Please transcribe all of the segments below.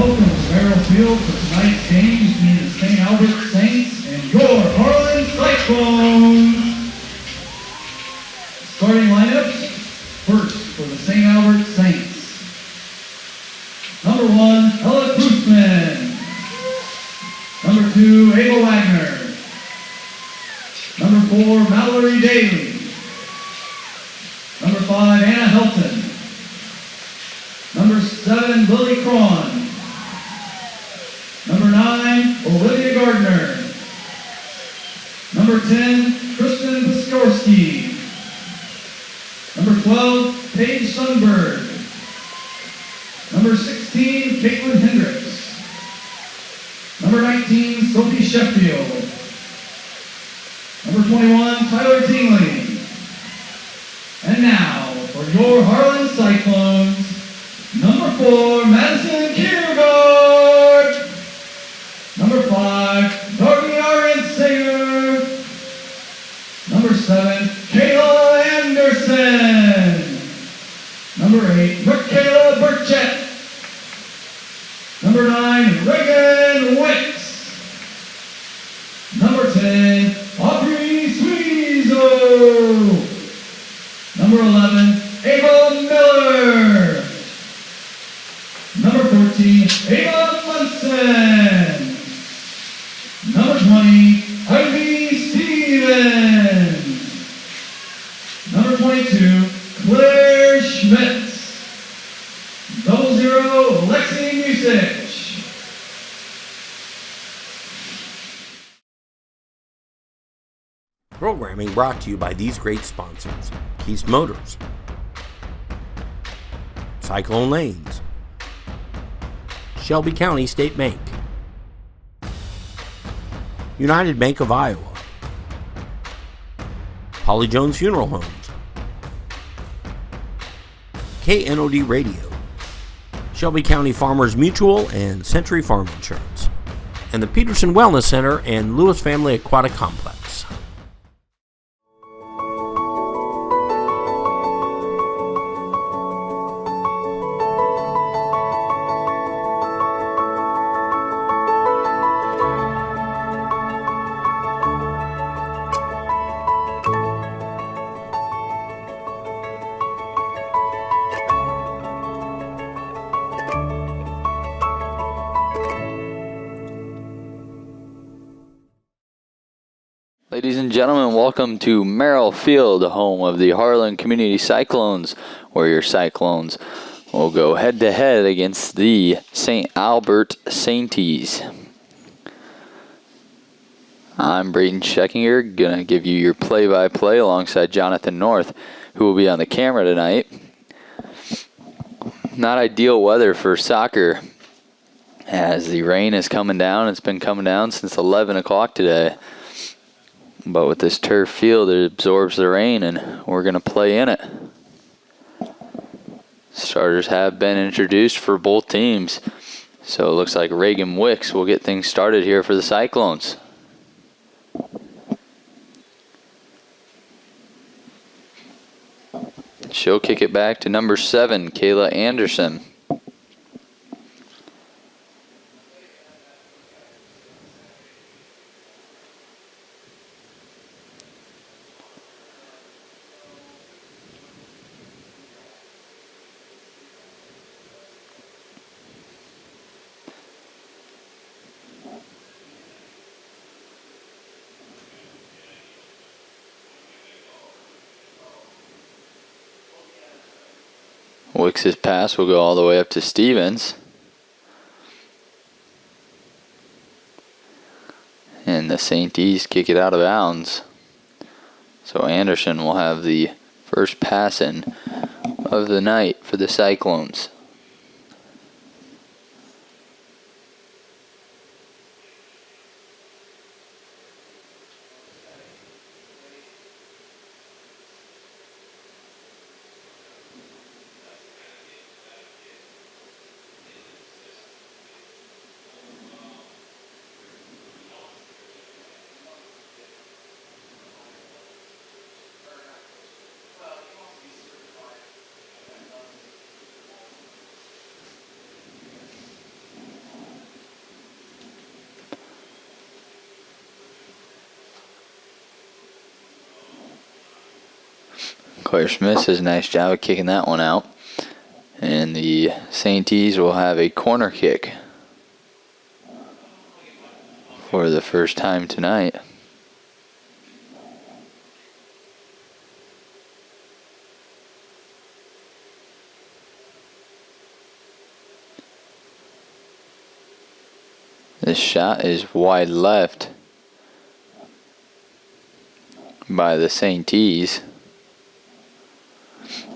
welcome to Merrill Field for tonight's game between the St. Albert Saints and your Harlan Cyclones. Starting lineups, first for the St. Albert Saints. Number 1, Ella Koosman. Number 2, Ava Wagner. Number 4, Mallory Daly. Number 5, Anna Helton. Number 7, Lily Cron. Number 9, Olivia Gardner. Number 10, Kristen Piskorski. Number 12, Paige Sundberg. Number 16, Caitlin Hendricks. Number 19, Sophie Sheffield. Number 21, Tyler Tingley. And now, for your Harlan Cyclones, number 4, Madison Kiergaard. Number 5, Darby Arensinger. Number 7, Kayla Anderson. Number 8, Michaela Burchett. Number 9, Reagan Wicks. Number 10, Aubrey Sweezo. Number 11, Ava Miller. Number 14, Ava Munson. Number 20, Ivy Stevens. Number 22, Claire Schmitz. 00, Lexi Musich. Programming brought to you by these great sponsors: Keast Motors, Cyclone Lanes, Shelby County State Bank, United Bank of Iowa, Holly Jones Funeral Homes, KNOD Radio, Shelby County Farmers Mutual and Century Farm Insurance, and the Peterson Wellness Center and Lewis Family Aquatic Complex. Ladies and gentlemen, welcome to Merrill Field, home of the Harlan Community Cyclones, where your Cyclones will go head-to-head against the St. Albert Sainties. I'm Brayden Scheckinger, going to give you your play-by-play alongside Jonathan North, who will be on the camera tonight. Not ideal weather for soccer, as the rain is coming down. It's been coming down since 11 o'clock today. But with this turf field, it absorbs the rain, and we're going to play in it. Starters have been introduced for both teams. So it looks like Reagan Wicks will get things started here for the Cyclones. She'll kick it back to number 7, Kayla Anderson. Wicks' pass will go all the way up to Stevens. And the Sainties kick it out of bounds. So Anderson will have the first pass in of the night for the Cyclones. Claire Smith does a nice job of kicking that one out. And the St. E's will have a corner kick for the first time tonight. This shot is wide left by the St. E's.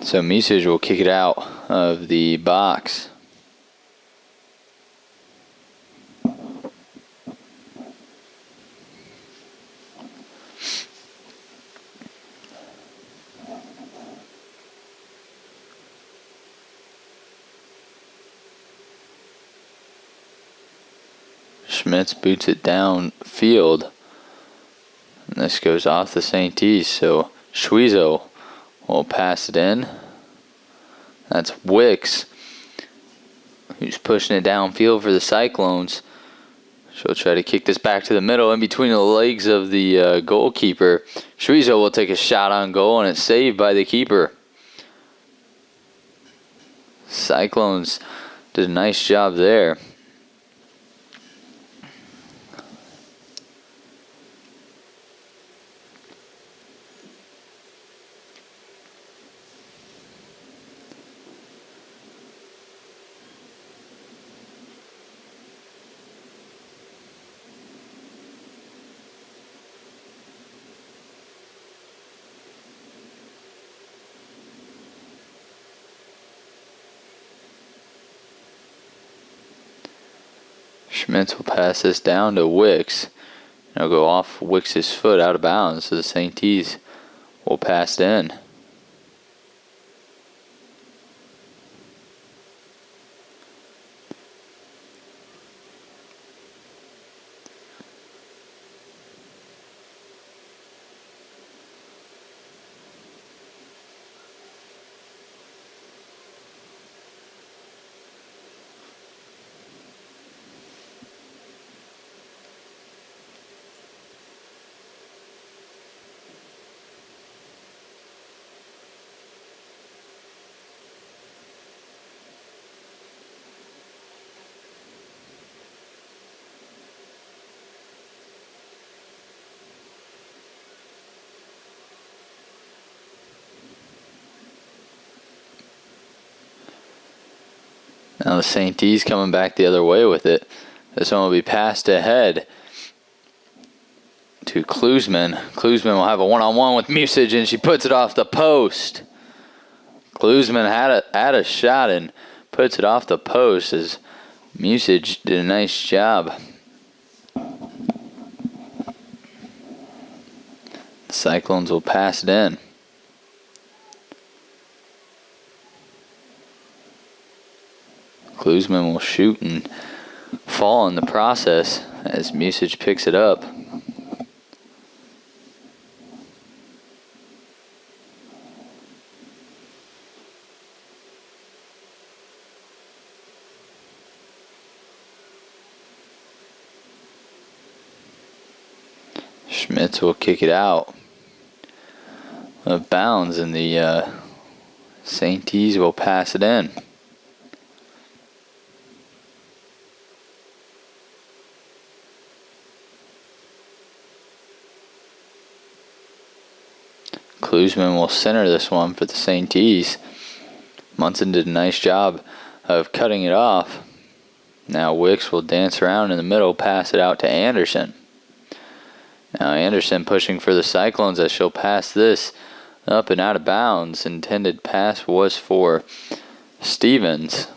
So Musage will kick it out of the box. Schmitz boots it downfield. And this goes off the St. E's, so Schwezo will pass it in. That's Wicks, who's pushing it downfield for the Cyclones. She'll try to kick this back to the middle in between the legs of the goalkeeper. Schwezo will take a shot on goal, and it's saved by the keeper. Cyclones did a nice job there. Schmitz will pass this down to Wicks. It'll go off Wicks' foot out of bounds, so the St. E's will pass it in. Now the St. E's coming back the other way with it. This one will be passed ahead to Klusman. Klusman will have a one-on-one with Musage, and she puts it off the post. Klusman had a shot and puts it off the post as Musage did a nice job. The Cyclones will pass it in. Klusman will shoot and fall in the process as Musage picks it up. Schmitz will kick it out of bounds, and the St. E's will pass it in. Klusman will center this one for the St. E's. Munson did a nice job of cutting it off. Now Wicks will dance around in the middle, pass it out to Anderson. Now Anderson pushing for the Cyclones as she'll pass this up and out of bounds. Intended pass was for Stevens.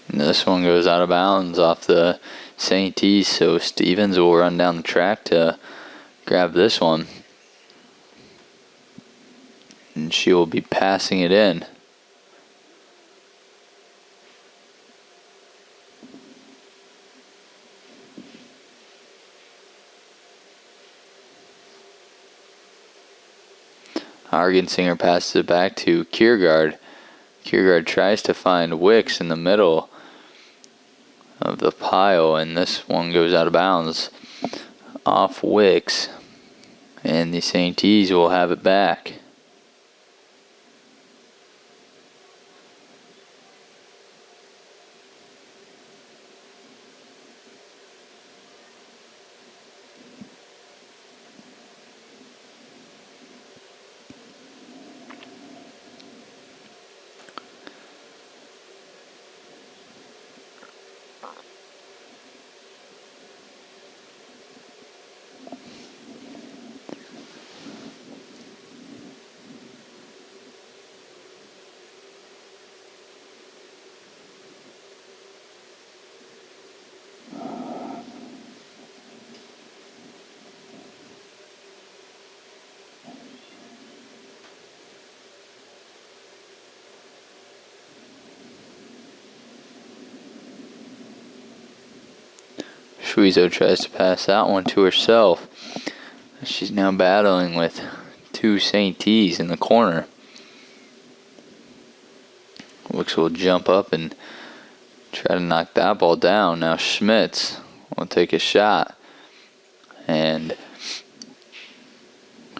And this one goes out of bounds off the St. E's, so Stevens will run down the track to grab this one, and she will be passing it in. Argensinger passes it back to Kiergaard. Kiergaard tries to find Wicks in the middle of the pile, and this one goes out of bounds off Wicks, and the St. T's will have it back. Schwezo tries to pass that one to herself. She's now battling with two St. T's in the corner. Wicks will jump up and try to knock that ball down. Now Schmitz will take a shot, and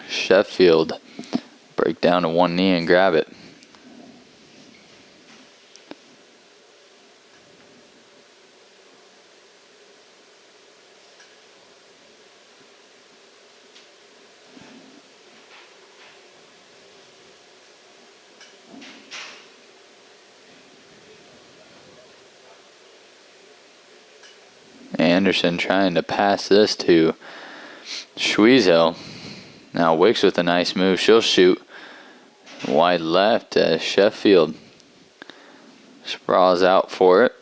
Sheffield break down to one knee and grab it. Anderson trying to pass this to Schwezo. Now Wicks with a nice move. She'll shoot wide left as Sheffield sprawls out for it,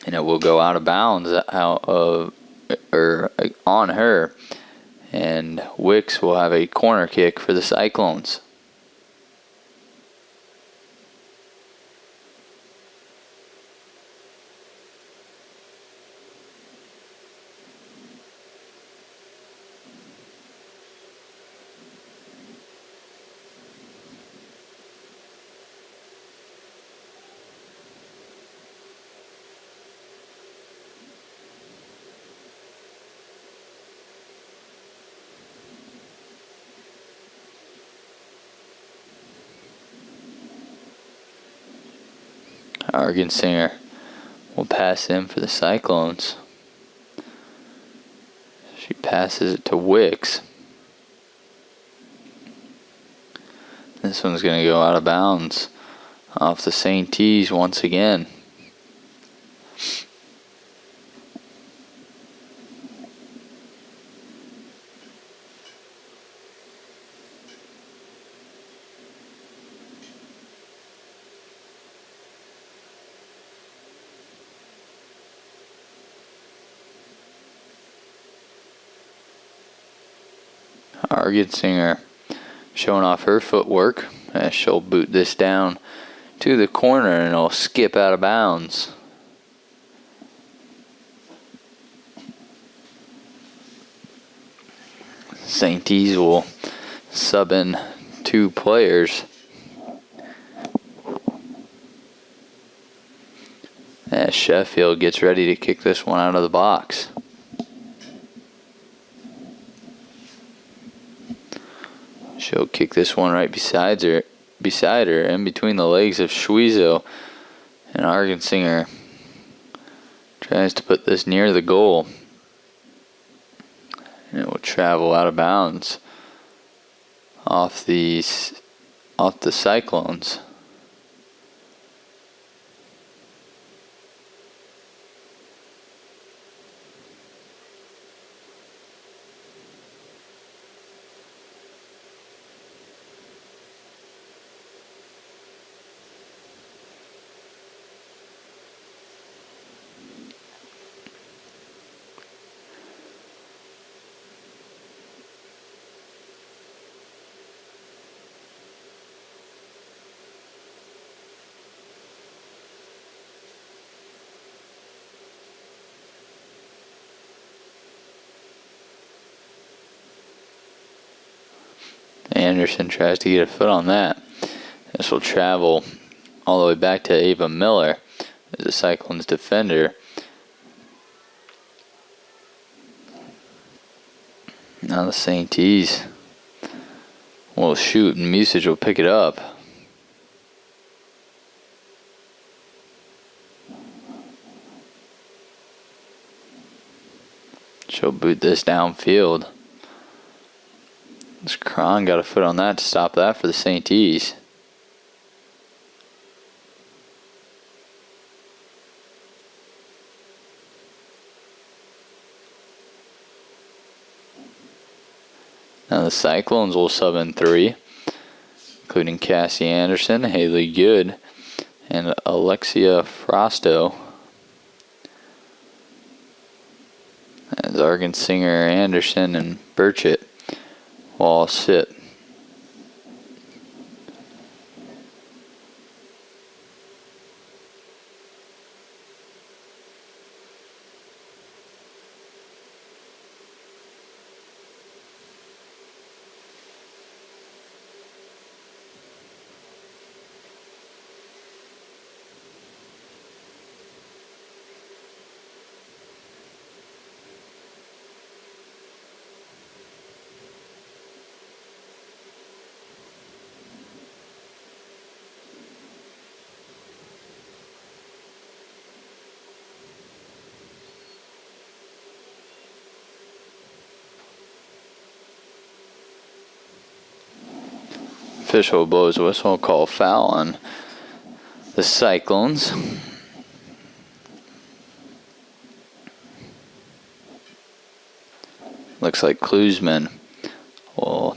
and it will go out of bounds on her, and Wicks will have a corner kick for the Cyclones. Argensinger will pass in for the Cyclones. She passes it to Wicks. This one's going to go out of bounds off the St. T's once again. Argensinger showing off her footwork as she'll boot this down to the corner, and it'll skip out of bounds. St. T's will sub in two players as Sheffield gets ready to kick this one out of the box. She'll kick this one right beside her, in between the legs of Schwezo, and Argensinger tries to put this near the goal, and it will travel out of bounds off the Cyclones. Anderson tries to get a foot on that. This will travel all the way back to Ava Miller, the Cyclone's defender. Now the Saintees will shoot and Musage will pick it up. She'll boot this downfield. This Cron got a foot on that to stop that for the Saintees. Now the Cyclones will sub in 3, including Cassie Anderson, Haley Good, and Alexia Frosto. As Argensinger, Anderson, and Burchett will all sit. Official blows whistle, call foul on the Cyclones. Looks like Klusman will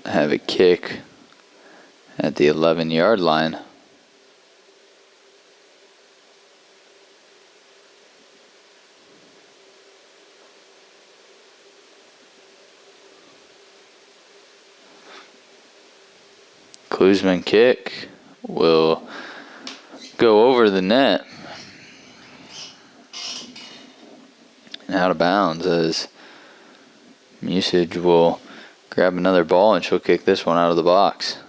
have a kick at the 11-yard line. Klusman kick will go over the net and out of bounds as Musage will grab another ball and she'll kick this one out of the box.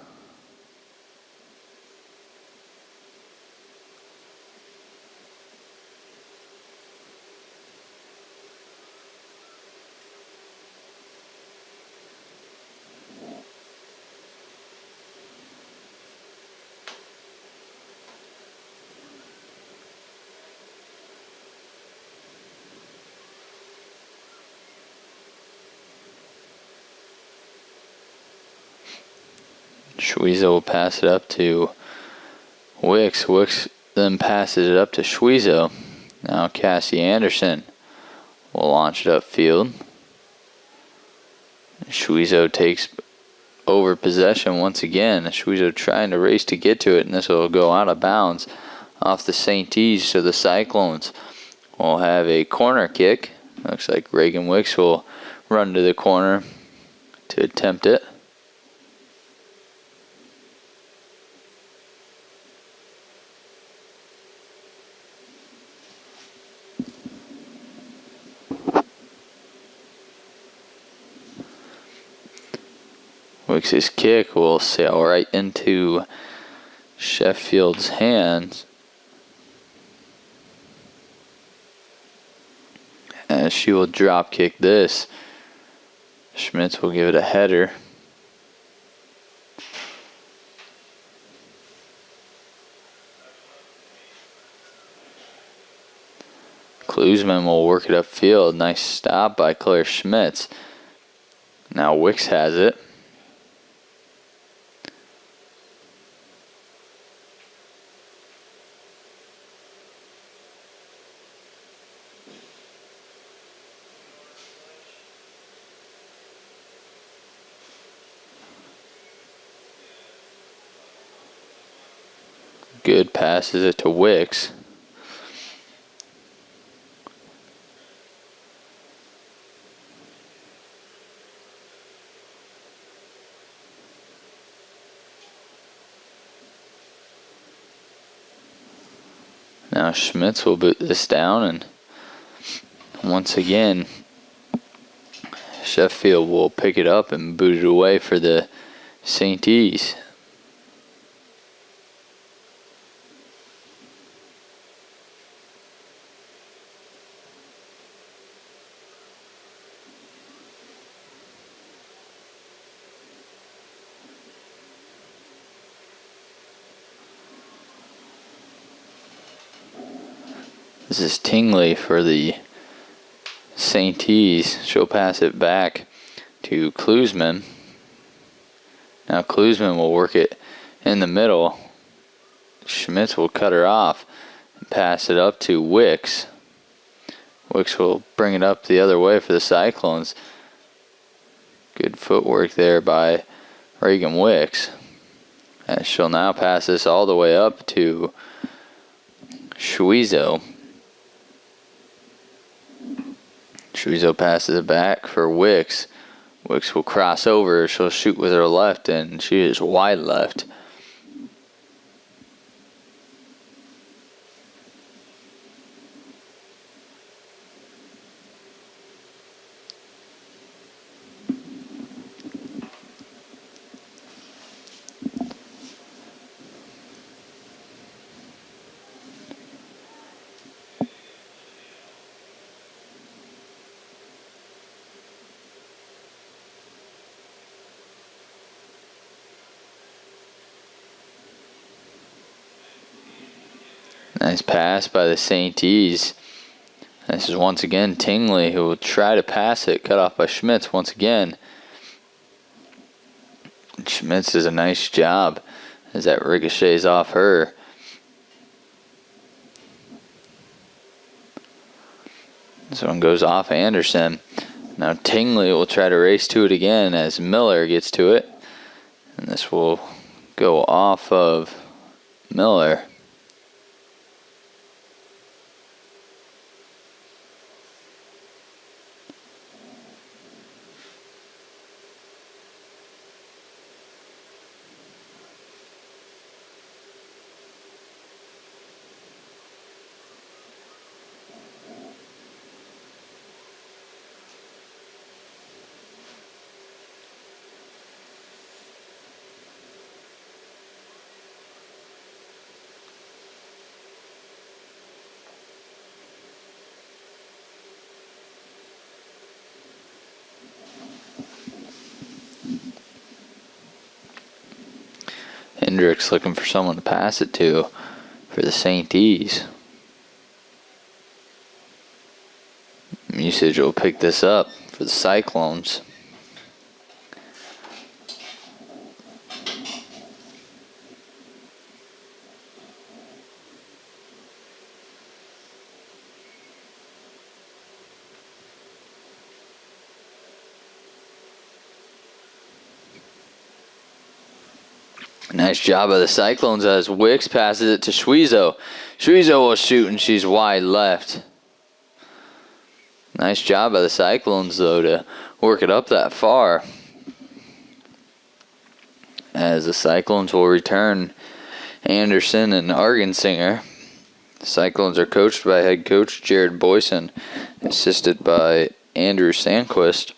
Schweizer will pass it up to Wicks. Wicks then passes it up to Schweizer. Now Cassie Anderson will launch it upfield. Schweizer takes over possession once again. Schweizer trying to race to get to it, and this will go out of bounds off the Saintees. So the Cyclones will have a corner kick. Looks like Reagan Wicks will run to the corner to attempt it. Wicks' kick will sail right into Sheffield's hands as she will drop kick this. Schmitz will give it a header. Klusman will work it upfield. Nice stop by Claire Schmitz. Now Wicks has it. Good passes it to Wicks. Now Schmitz will boot this down, and once again Sheffield will pick it up and boot it away for the St. E's. This is Tingley for the St. E's. She'll pass it back to Klusman. Now Klusman will work it in the middle. Schmitz will cut her off and pass it up to Wicks. Wicks will bring it up the other way for the Cyclones. Good footwork there by Reagan Wicks. And she'll now pass this all the way up to Schwizo. Schwizo passes it back for Wicks. Wicks will cross over. She'll shoot with her left, and she is wide left. Nice pass by the St. E's. This is once again Tingley who will try to pass it. Cut off by Schmitz once again. Schmitz does a nice job as that ricochets off her. This one goes off Anderson. Now Tingley will try to race to it again as Miller gets to it. And this will go off of Miller. Hendricks looking for someone to pass it to for the St. E's. Musage will pick this up for the Cyclones. Nice job by the Cyclones as Wicks passes it to Schwizo. Schwizo will shoot and she's wide left. Nice job by the Cyclones though to work it up that far. As the Cyclones will return Anderson and Argensinger. The Cyclones are coached by head coach Jared Boyson, assisted by Andrew Sandquist.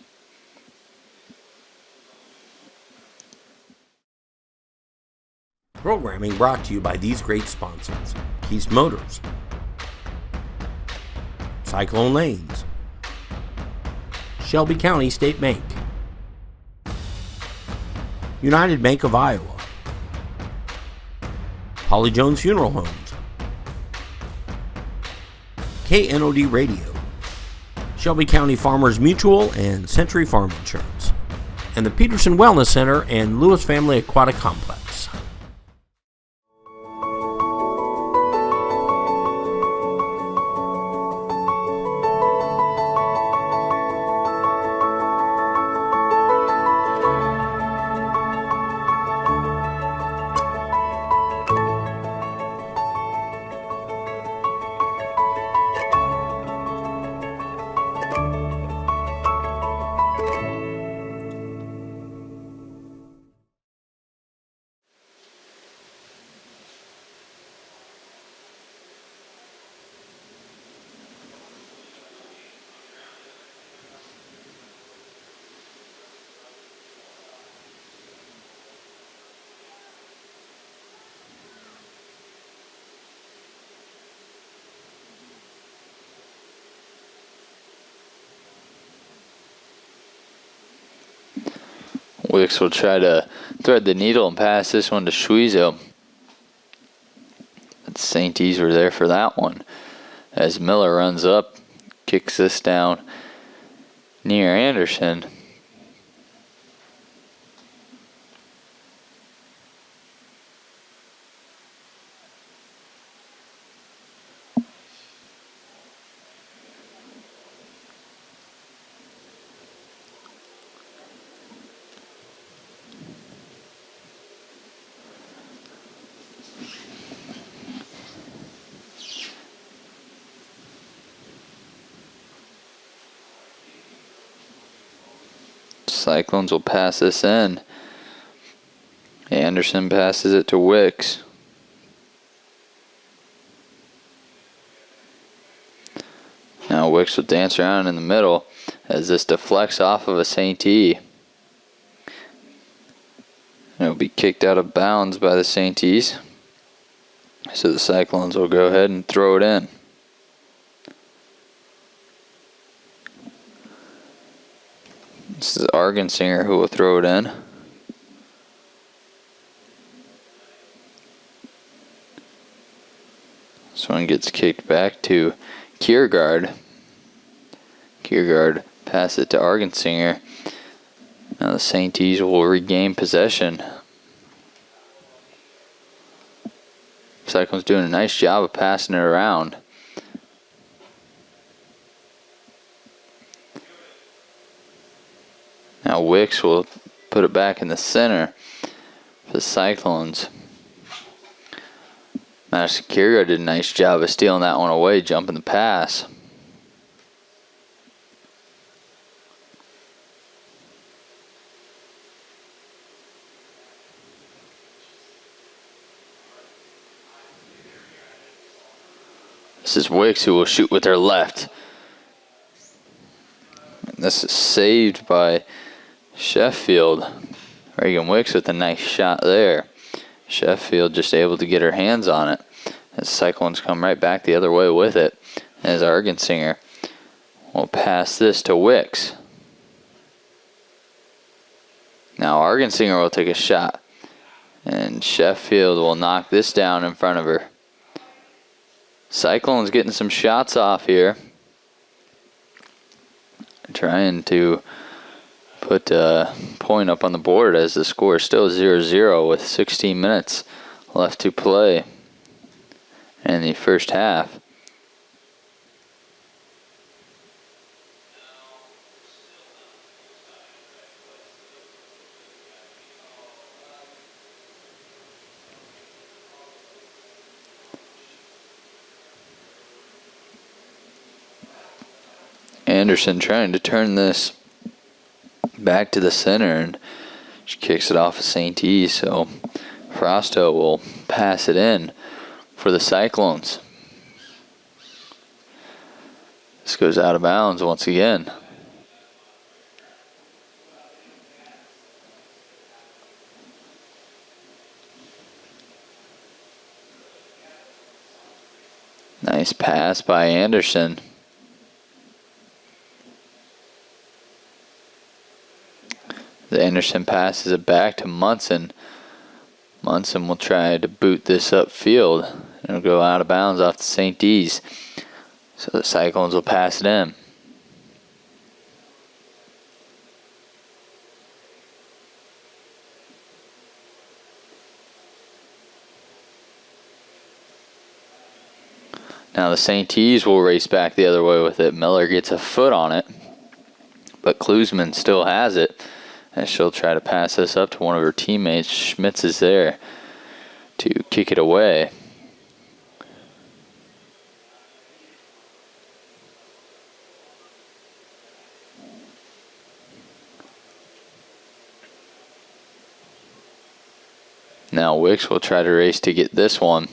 Programming brought to you by these great sponsors: Keast Motors, Cyclone Lanes, Shelby County State Bank, United Bank of Iowa, Holly Jones Funeral Homes, KNOD Radio, Shelby County Farmers Mutual and Century Farm Insurance, and the Peterson Wellness Center and Lewis Family Aquatic Complex. Wicks will try to thread the needle and pass this one to Schwezo. But the St. E's were there for that one. As Miller runs up, kicks this down near Anderson. Cyclones will pass this in. Anderson passes it to Wicks. Now Wicks will dance around in the middle as this deflects off of a St. E. It'll be kicked out of bounds by the St. E's. So the Cyclones will go ahead and throw it in. This is Argensinger who will throw it in. This one gets kicked back to Kiergaard. Kiergaard pass it to Argensinger. Now the St. E's will regain possession. Cyclone's doing a nice job of passing it around. Now Wicks will put it back in the center for the Cyclones. Madison Kiergaard did a nice job of stealing that one away, jumping the pass. This is Wicks who will shoot with her left. And this is saved by Sheffield. Reagan Wicks with a nice shot there. Sheffield just able to get her hands on it. As Cyclones come right back the other way with it. As Argensinger will pass this to Wicks. Now Argensinger will take a shot. And Sheffield will knock this down in front of her. Cyclones getting some shots off here. Trying to put a point up on the board as the score is still 0-0 with 16 minutes left to play in the first half. Anderson trying to turn this back to the center, and she kicks it off of St. E. So Frosto will pass it in for the Cyclones. This goes out of bounds once again. Nice pass by Anderson. The Anderson passes it back to Munson. Munson will try to boot this upfield. It'll go out of bounds off the St. E's. So the Cyclones will pass it in. Now the St. E's will race back the other way with it. Miller gets a foot on it, but Klusman still has it. And she'll try to pass this up to one of her teammates. Schmitz is there to kick it away. Now Wicks will try to race to get this one.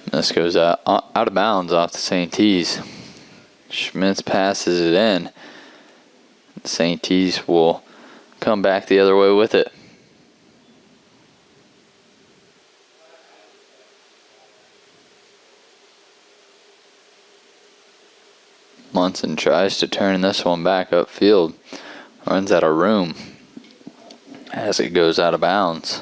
This goes out of bounds off the St. E's. Schmitz passes it in. St. E's will come back the other way with it. Munson tries to turn this one back upfield. Runs out of room as it goes out of bounds.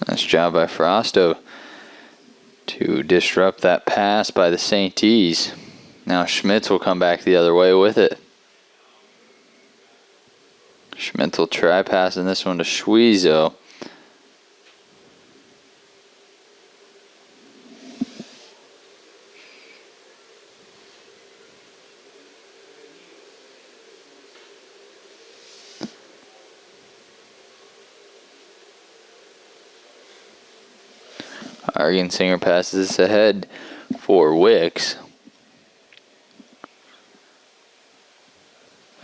Nice job by Frosto to disrupt that pass by the Saintees. Now Schmitz will come back the other way with it. Schmitz will try passing this one to Schwezo. Argensinger passes this ahead for Wicks.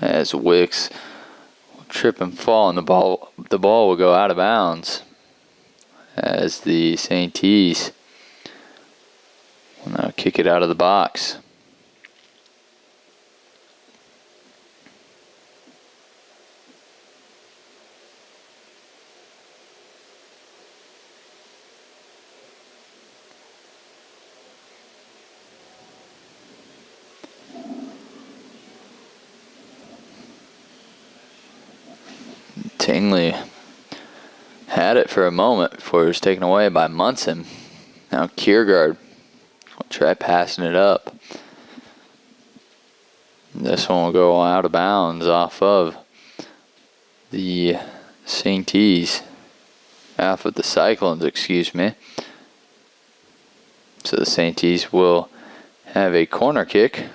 As Wicks will trip and fall, and the ball will go out of bounds. As the Saintees will now kick it out of the box. Tingley had it for a moment before it was taken away by Munson. Now Kiergaard will try passing it up. This one will go out of bounds off of the Saintees. Off of the Cyclones, excuse me. So the Saintees will have a corner kick.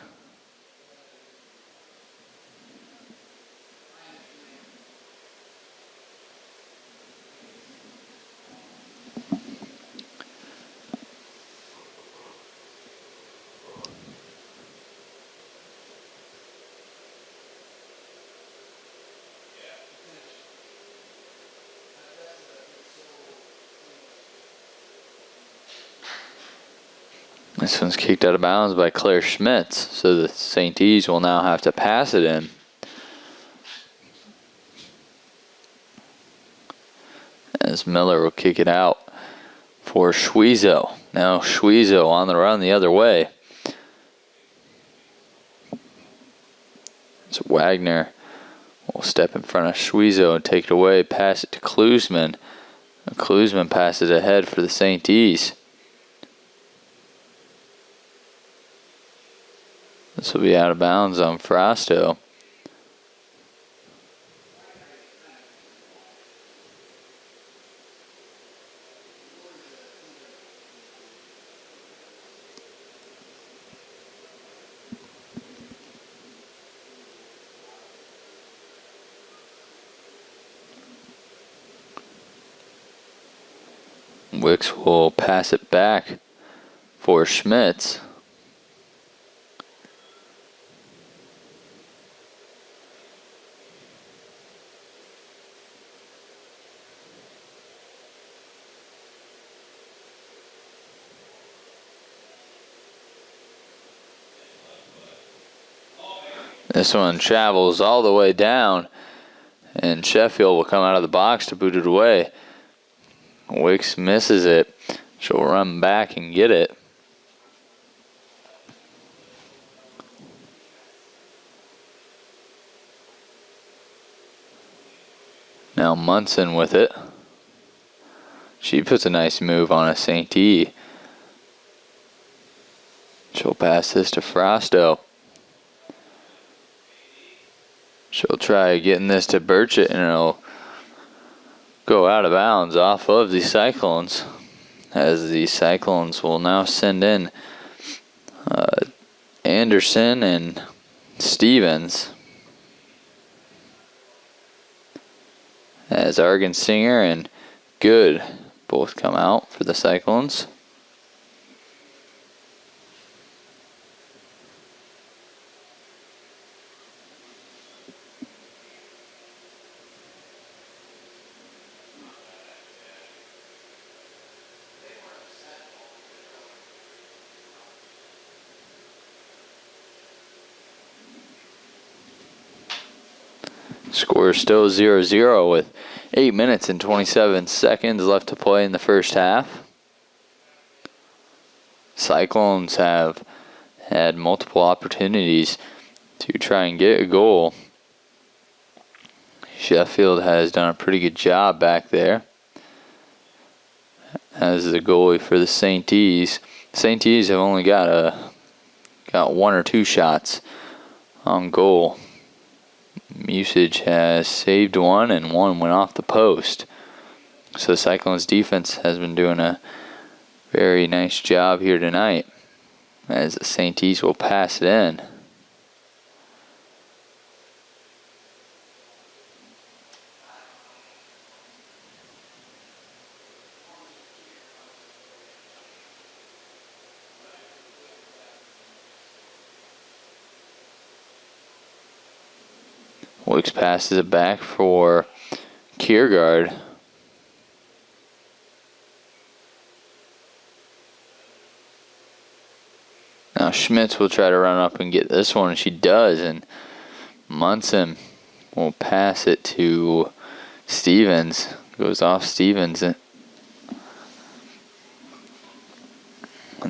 This one's kicked out of bounds by Claire Schmitz, so the Saintees will now have to pass it in. As Miller will kick it out for Schwezo. Now Schwezo on the run the other way. So Wagner will step in front of Schwezo and take it away, pass it to Klusman. Klusman passes ahead for the Saintees. This will be out of bounds on Frosto. Wicks will pass it back for Schmitz. This one travels all the way down, and Sheffield will come out of the box to boot it away. Wicks misses it. She'll run back and get it. Now Munson with it. She puts a nice move on a Saintee. She'll pass this to Frosto. She'll try getting this to Burchett, and it'll go out of bounds off of the Cyclones, as the Cyclones will now send in Anderson and Stevens, as Argensinger and Good both come out for the Cyclones. Score is still 0-0 with 8 minutes and 27 seconds left to play in the first half. Cyclones have had multiple opportunities to try and get a goal. Sheffield has done a pretty good job back there as the goalie for the St. E's. St. E's have only got one or two shots on goal. Musage has saved one and one went off the post. So Cyclones defense has been doing a very nice job here tonight as the St. E's will pass it in. Wicks passes it back for Kiergaard. Now Schmitz will try to run up and get this one, and she does, and Munson will pass it to Stevens. Goes off Stevens, and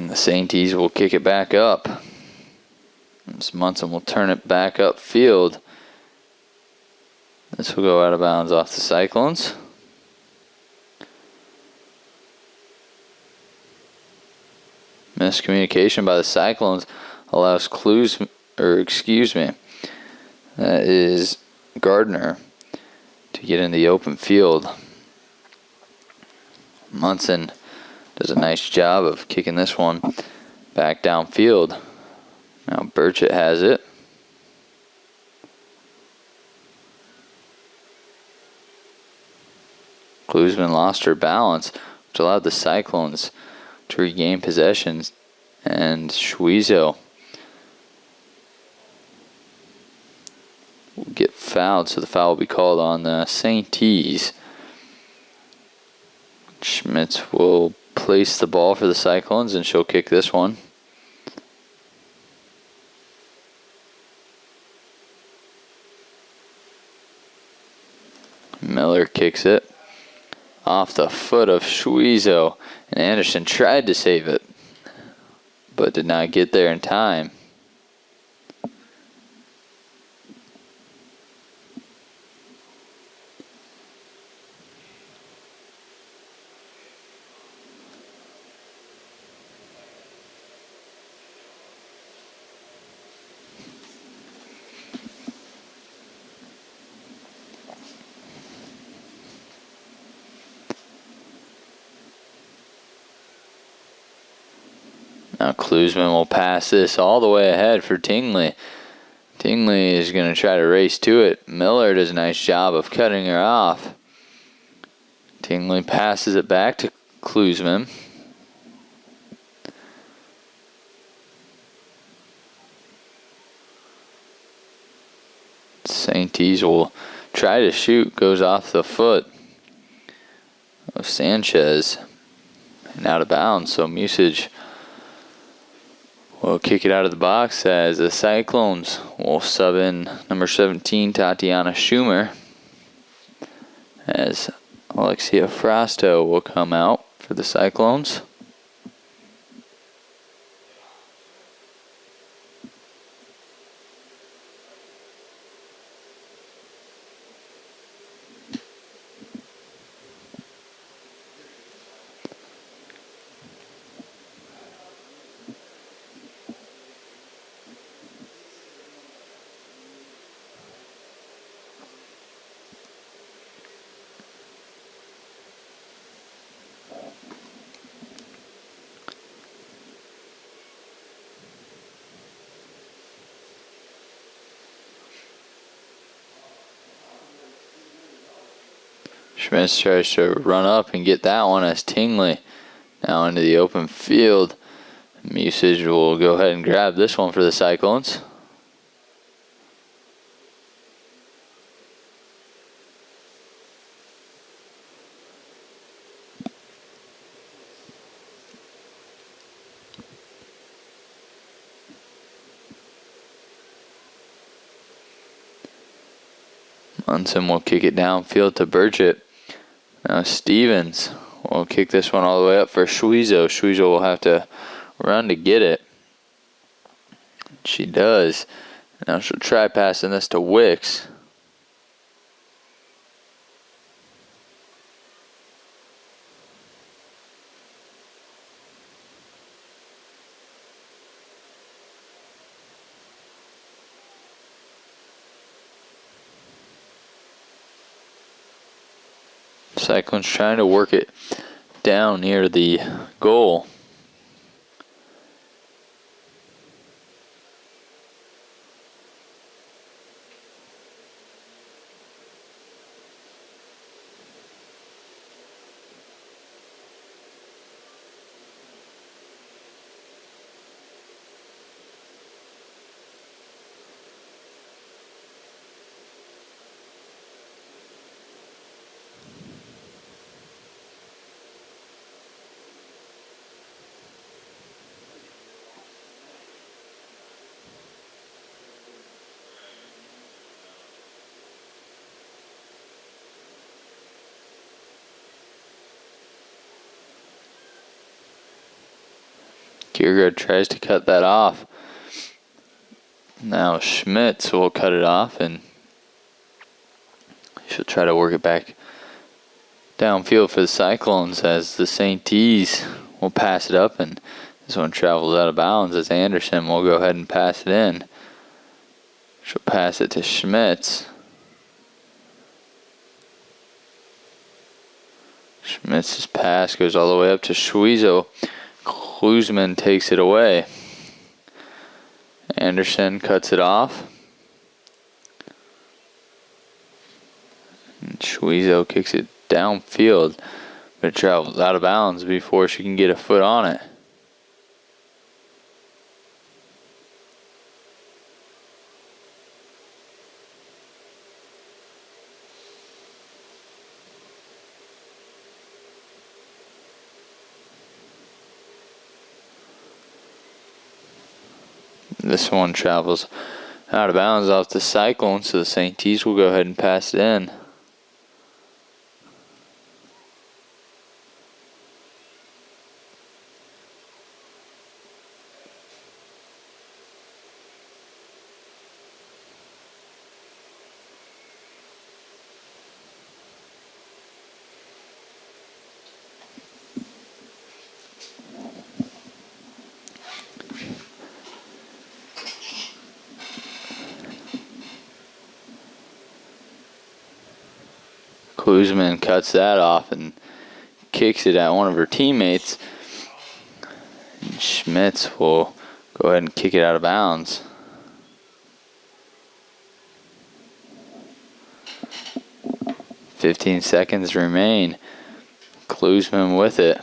the St. E's will kick it back up. Munson will turn it back upfield. This will go out of bounds off the Cyclones. Miscommunication by the Cyclones allows that is Gardner, to get in the open field. Munson does a nice job of kicking this one back downfield. Now Burchett has it. Klusman lost her balance, which allowed the Cyclones to regain possession, and Schwiezo will get fouled, so the foul will be called on the St. E's. Schmitz will place the ball for the Cyclones, and she'll kick this one. Miller kicks it off the foot of Schwiezo, and Anderson tried to save it, but did not get there in time. Now Klusman will pass this all the way ahead for Tingley. Tingley is going to try to race to it. Miller does a nice job of cutting her off. Tingley passes it back to Klusman. St. E's will try to shoot, goes off the foot of Sanchez and out of bounds. So Musage will kick it out of the box as the Cyclones will sub in number 17, Tatiana Schumer, as Alexia Frasto will come out for the Cyclones. Schmitz tries to run up and get that one as Tingley now into the open field. Musage will go ahead and grab this one for the Cyclones. Munson will kick it downfield to Burchett. Now Stevens will kick this one all the way up for Schweezo. Schweezo will have to run to get it. She does. Now she'll try passing this to Wicks. Cyclone's trying to work it down near the goal. Kiergaard tries to cut that off. Now Schmitz will cut it off, and she'll try to work it back downfield for the Cyclones as the St. T's will pass it up, and this one travels out of bounds as Anderson will go ahead and pass it in. She'll pass it to Schmitz. Schmitz's pass goes all the way up to Schweezo. Klusman takes it away. Anderson cuts it off. And Schweezo kicks it downfield, but it travels out of bounds before she can get a foot on it. This one travels out of bounds off the Cyclone, so the St. T's will go ahead and pass it in. Klusman cuts that off and kicks it at one of her teammates. And Schmitz will go ahead and kick it out of bounds. "15 seconds remain. Klusman with it.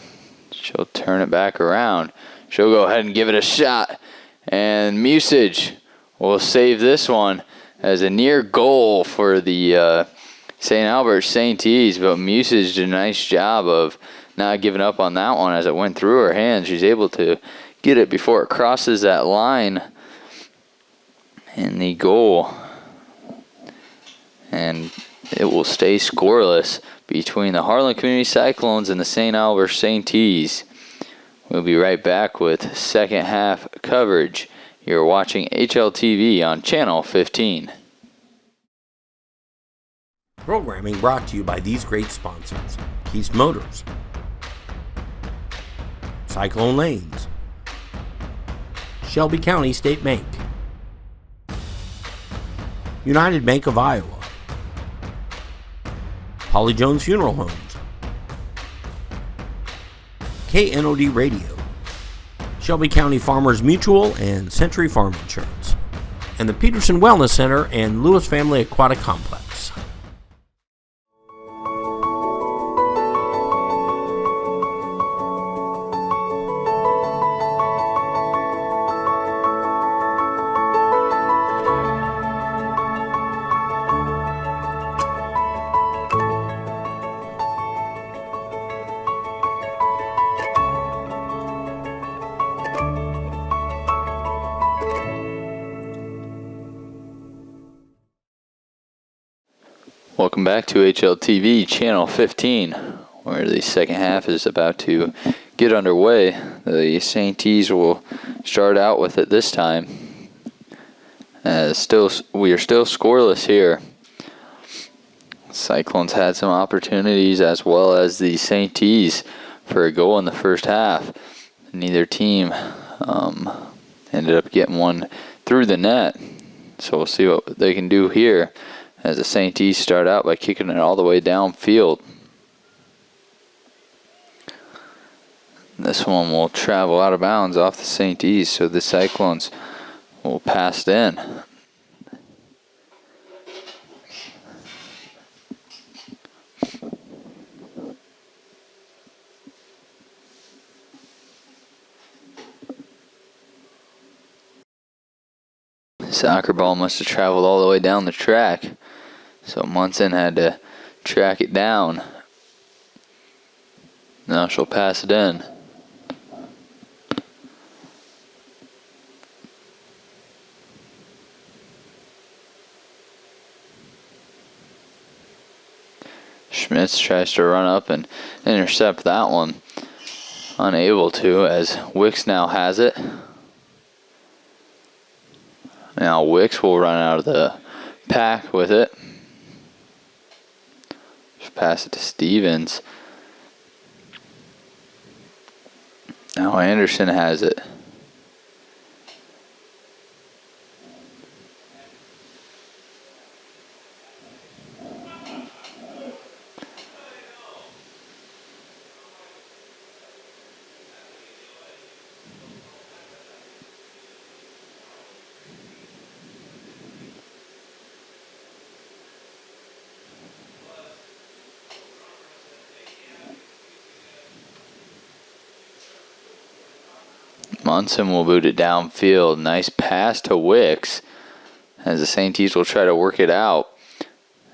She'll turn it back around. She'll go ahead and give it a shot. And Musage will save this one as a near goal for the St. Albert St. T's, but Musage did a nice job of not giving up on that one as it went through her hands. She's able to get it before it crosses that line in the goal. And it will stay scoreless between the Harlan Community Cyclones and the St. Albert St. T's. We'll be right back with second half coverage. You're watching HLTV on Channel 15. Programming brought to you by these great sponsors: Keast Motors, Cyclone Lanes, Shelby County State Bank, United Bank of Iowa, Holly Jones Funeral Homes, KNOD Radio, Shelby County Farmers Mutual and Century Farm Insurance, and the Peterson Wellness Center and Lewis Family Aquatic Complex. Welcome back to HLTV Channel 15, where the second half is about to get underway. The St. T's will start out with it this time. We are still scoreless here. Cyclones had some opportunities, as well as the St. T's, for a goal in the first half. Neither team ended up getting one through the net. So we'll see what they can do here as the St. T's start out by kicking it all the way downfield. This one will travel out of bounds off the St. T's, so the Cyclones will pass it in. Soccer ball must have traveled all the way down the track, so Munson had to track it down. Now she'll pass it in. Schmitz tries to run up and intercept that one. Unable to, as Wicks now has it. Now Wicks will run out of the pack with it. Just pass it to Stevens. Now Anderson has it. Munson will boot it downfield. Nice pass to Wicks as the St. T's will try to work it out.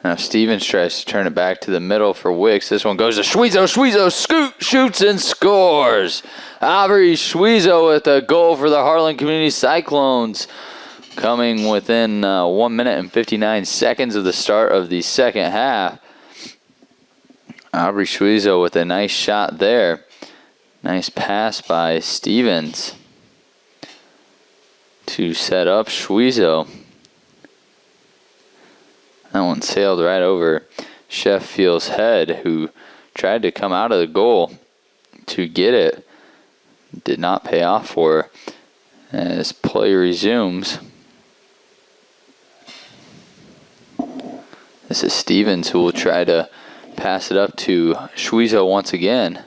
Now Stevens tries to turn it back to the middle for Wicks. This one goes to Schwezo. Schwezo shoots and scores. Aubrey Schwezo with a goal for the Harlan Community Cyclones, coming within 1 minute and 59 seconds of the start of the second half. Aubrey Schwezo with a nice shot there. Nice pass by Stevens to set up Schwezo. That one sailed right over Sheffield's head, who tried to come out of the goal to get it. Did not pay off for her. As play resumes, this is Stevens who will try to pass it up to Schwezo once again.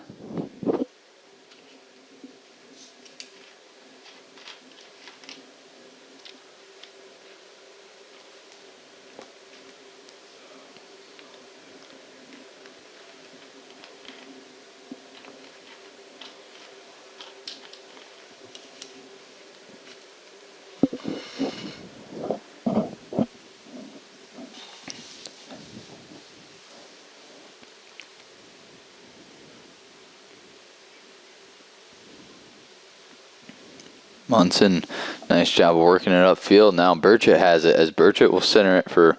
Munson, nice job of working it upfield. Now Burchett has it, as Burchett will center it for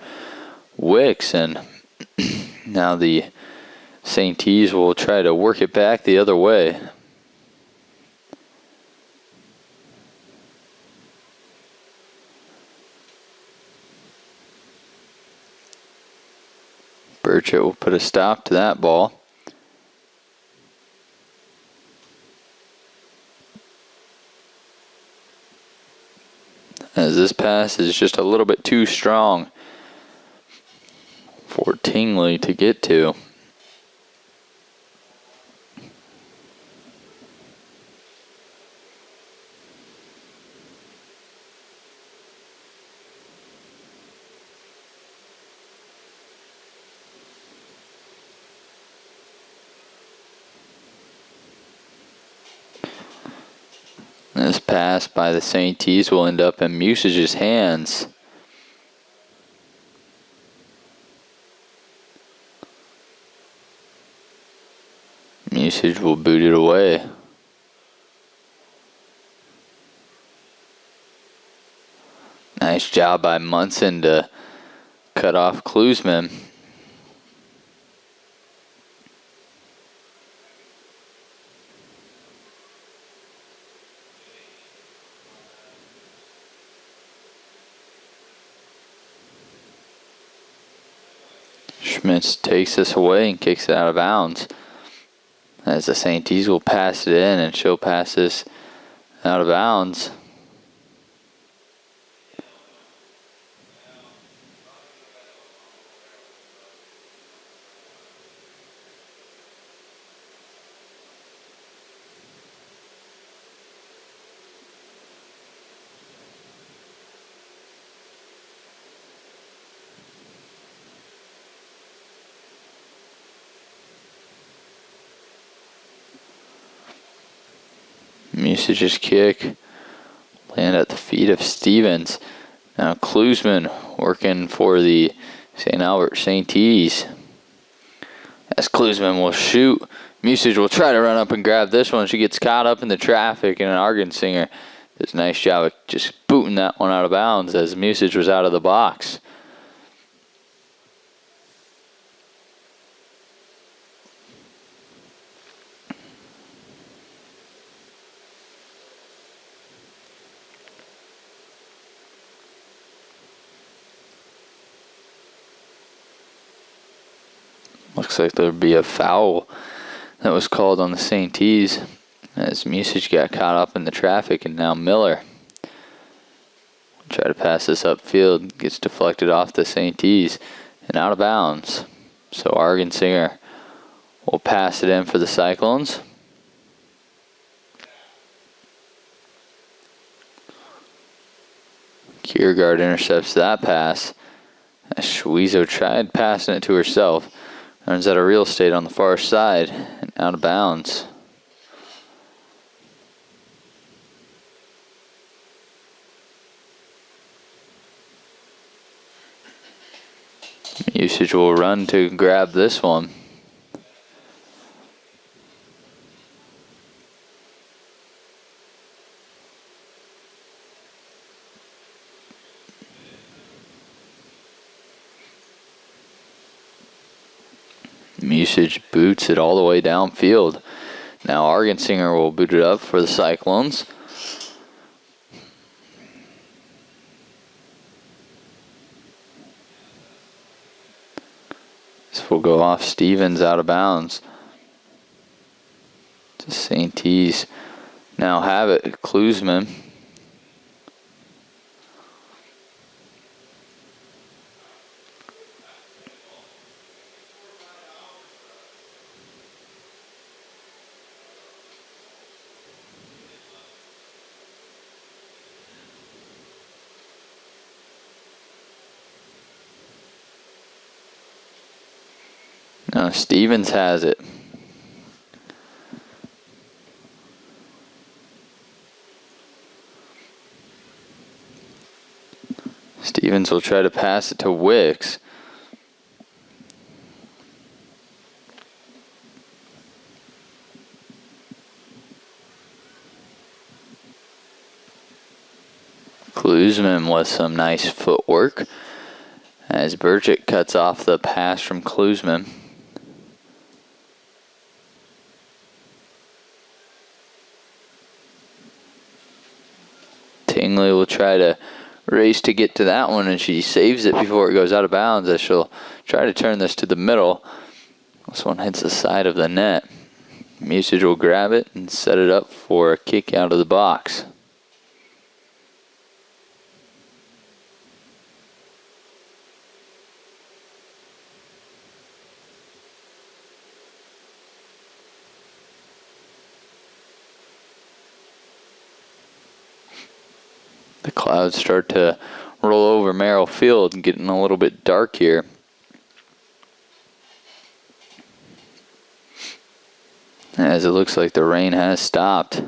Wicks, and now the St. T's will try to work it back the other way. Burchett will put a stop to that ball. As this pass is just a little bit too strong for Tingley to get to. This pass by the St. T's will end up in Musage's hands. Musage will boot it away. Nice job by Munson to cut off Klusman. Schmitz takes this away and kicks it out of bounds. As the St. T's will pass it in, and she'll pass this out of bounds. Musage's kick land at the feet of Stevens. Now Klusman working for the St. Albert St. T's. As Klusman will shoot, Musage will try to run up and grab this one. She gets caught up in the traffic, and an Argensinger does a nice job of just booting that one out of bounds as Musage was out of the box. Looks like there'd be a foul that was called on the St. T's as Musage got caught up in the traffic, and now Miller try to pass this upfield, gets deflected off the St. T's and out of bounds. So Argensinger will pass it in for the Cyclones. Kiergaard intercepts that pass as Schwezo tried passing it to herself. Runs out of real estate on the far side and out of bounds. Musage will run to grab this one. Musage boots it all the way downfield. Now Argensinger will boot it up for the Cyclones. This will go off Stevens out of bounds. To St. T's now have it. Klusman. Now Stevens has it. Stevens will try to pass it to Wicks. Klusman with some nice footwork as Burchett cuts off the pass from Klusman. Tingley will try to race to get to that one, and she saves it before it goes out of bounds as she'll try to turn this to the middle. This one hits the side of the net. Musage will grab it and set it up for a kick out of the box. The clouds start to roll over Merrill Field and getting a little bit dark here. As it looks like the rain has stopped.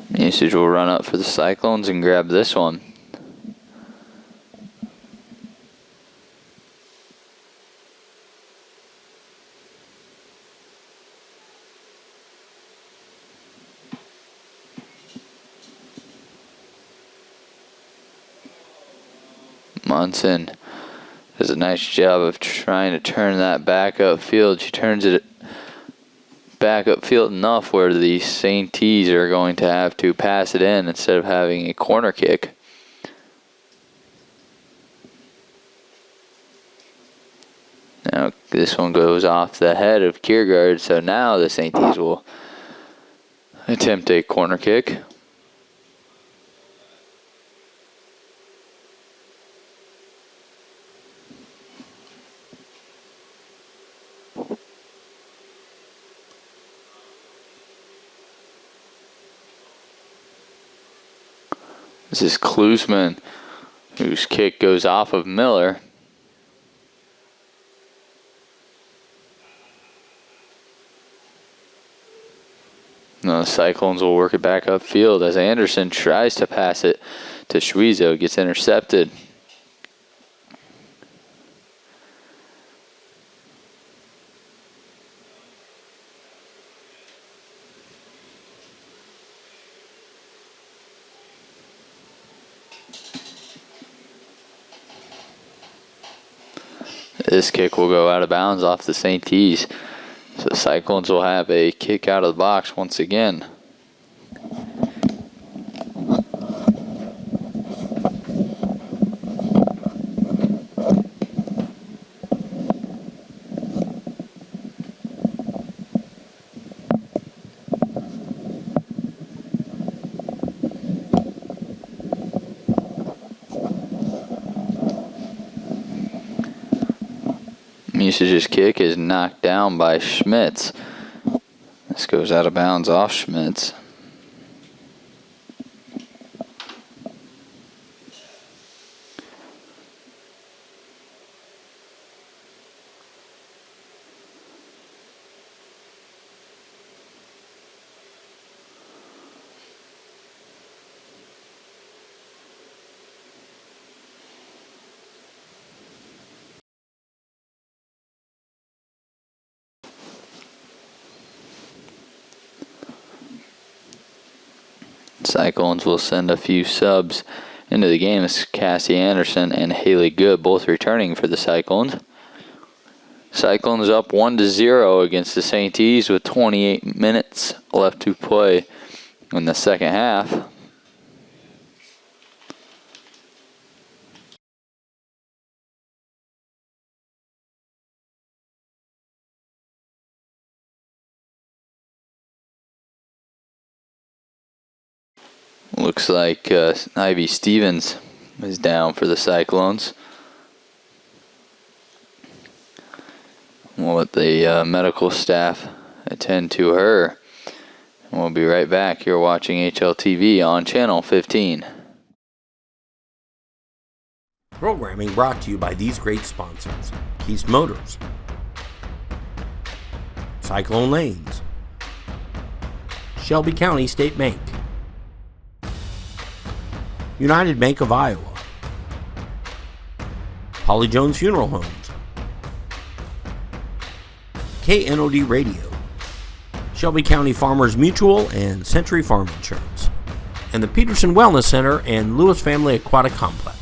Musage will run up for the Cyclones and grab this one. Munson does a nice job of trying to turn that back up field. She turns it back up field enough where the St. T's are going to have to pass it in instead of having a corner kick. Now this one goes off the head of Kiergaard, so now the St. T's will attempt a corner kick. This is Klusman, whose kick goes off of Miller. Now the Cyclones will work it back upfield as Anderson tries to pass it to Schwiezo, gets intercepted. This kick will go out of bounds off the St. T's. So the Cyclones will have a kick out of the box once again. Musage's kick is knocked down by Schmitz. This goes out of bounds off Schmitz. Cyclones will send a few subs into the game as Cassie Anderson and Haley Good both returning for the Cyclones. Cyclones up 1-0 against the St. T's with 28 minutes left to play in the second half. Looks like Ivy Stevens is down for the Cyclones. We'll let the medical staff attend to her. And we'll be right back. You're watching HLTV on Channel 15. Programming brought to you by these great sponsors: Keys Motors, Cyclone Lanes, Shelby County State Bank, United Bank of Iowa, Holly Jones Funeral Homes, KNOD Radio, Shelby County Farmers Mutual and Century Farm Insurance, and the Peterson Wellness Center and Lewis Family Aquatic Complex.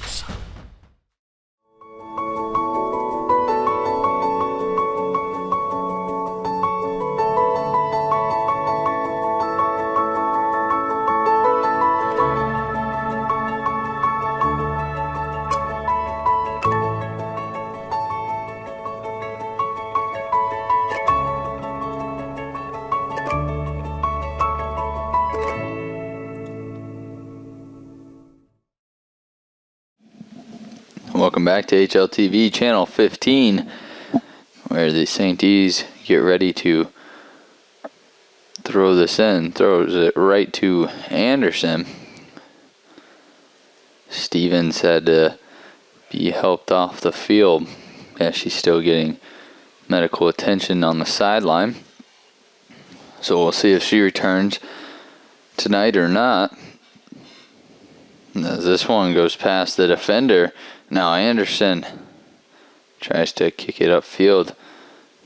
Welcome back to HLTV Channel 15, where the St. T's get ready to throw this in. Throws it right to Anderson. Stevens had to be helped off the field as she's still getting medical attention on the sideline. So we'll see if she returns tonight or not. As this one goes past the defender. Now Anderson tries to kick it upfield.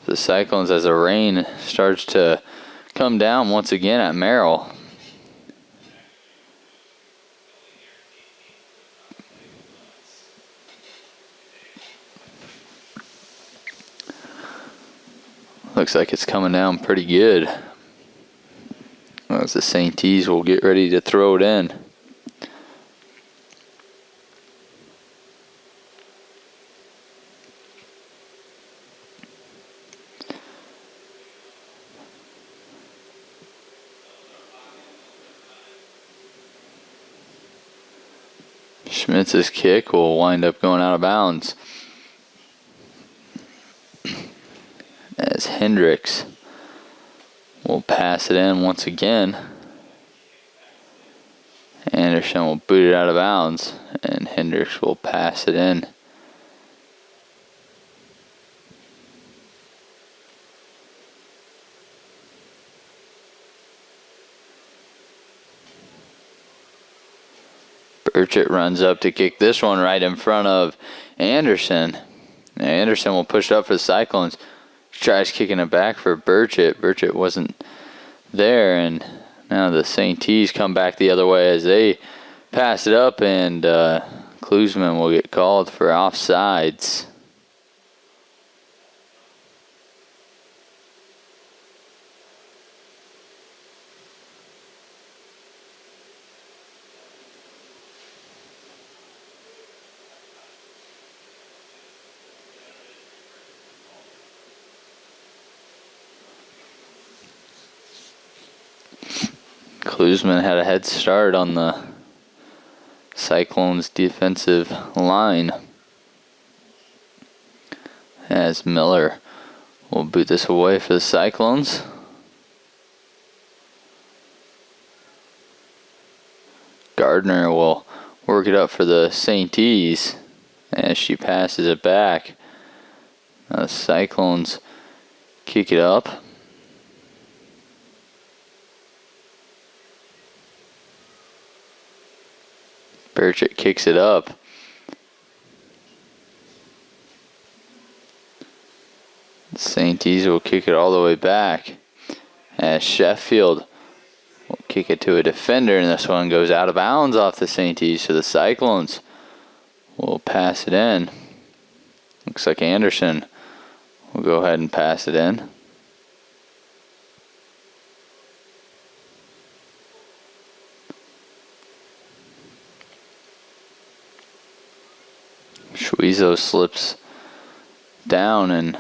The Cyclones, as the rain starts to come down once again at Merrill. Looks like it's coming down pretty good. As the Saintees will get ready to throw it in. Schmitz's kick will wind up going out of bounds. As Hendricks will pass it in once again. Anderson will boot it out of bounds, and Hendricks will pass it in. Burchett runs up to kick this one right in front of Anderson. Anderson will push it up for the Cyclones. Tries kicking it back for Burchett. Burchett wasn't there, and now the Saintees come back the other way as they pass it up, and Klusman will get called for offsides. Klusman had a head start on the Cyclones' defensive line, as Miller will boot this away for the Cyclones. Gardner will work it up for the Saintees as she passes it back. Now the Cyclones kick it up. Burchett kicks it up. The Saintees will kick it all the way back, as Sheffield will kick it to a defender, and this one goes out of bounds off the Saintees, so the Cyclones will pass it in. Looks like Anderson will go ahead and pass it in. Schwezo slips down, and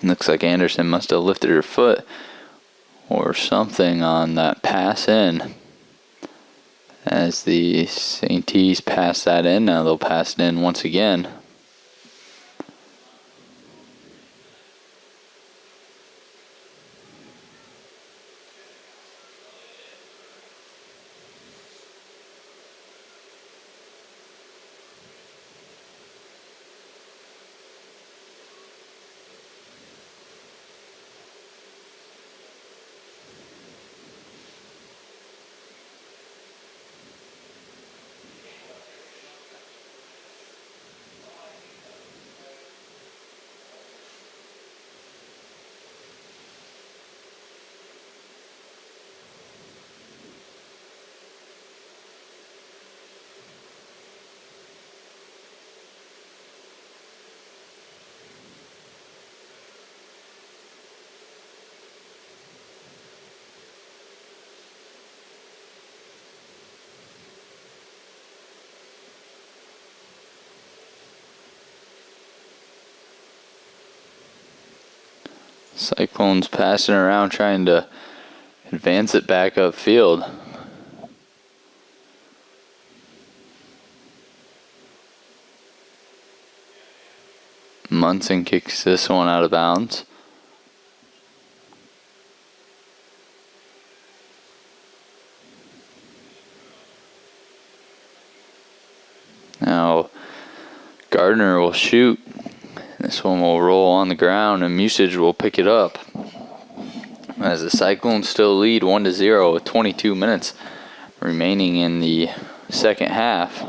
looks like Anderson must have lifted her foot or something on that pass in. As the Saintees pass that in, now they'll pass it in once again. Cyclones passing around trying to advance it back upfield. Munson kicks this one out of bounds. Now Gardner will shoot. This one will roll on the ground, and Musage will pick it up. As the Cyclones still lead 1-0 with 22 minutes remaining in the second half.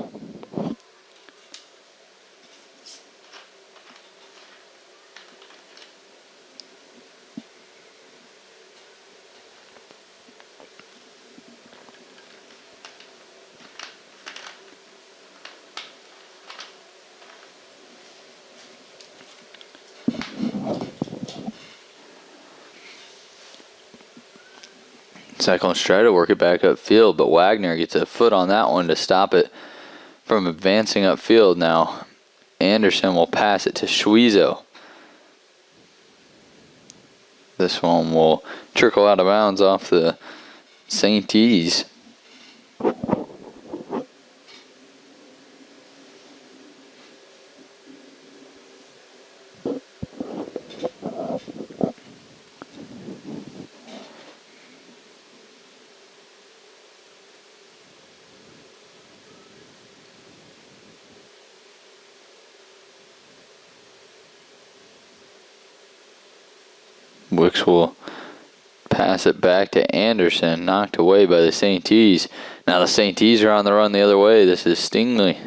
Cyclones try to work it back upfield, but Wagner gets a foot on that one to stop it from advancing upfield. Now Anderson will pass it to Schwezo. This one will trickle out of bounds off the St. E's. Wicks will pass it back to Anderson, knocked away by the St. E's. Now the St. E's are on the run the other way. This is Stingley.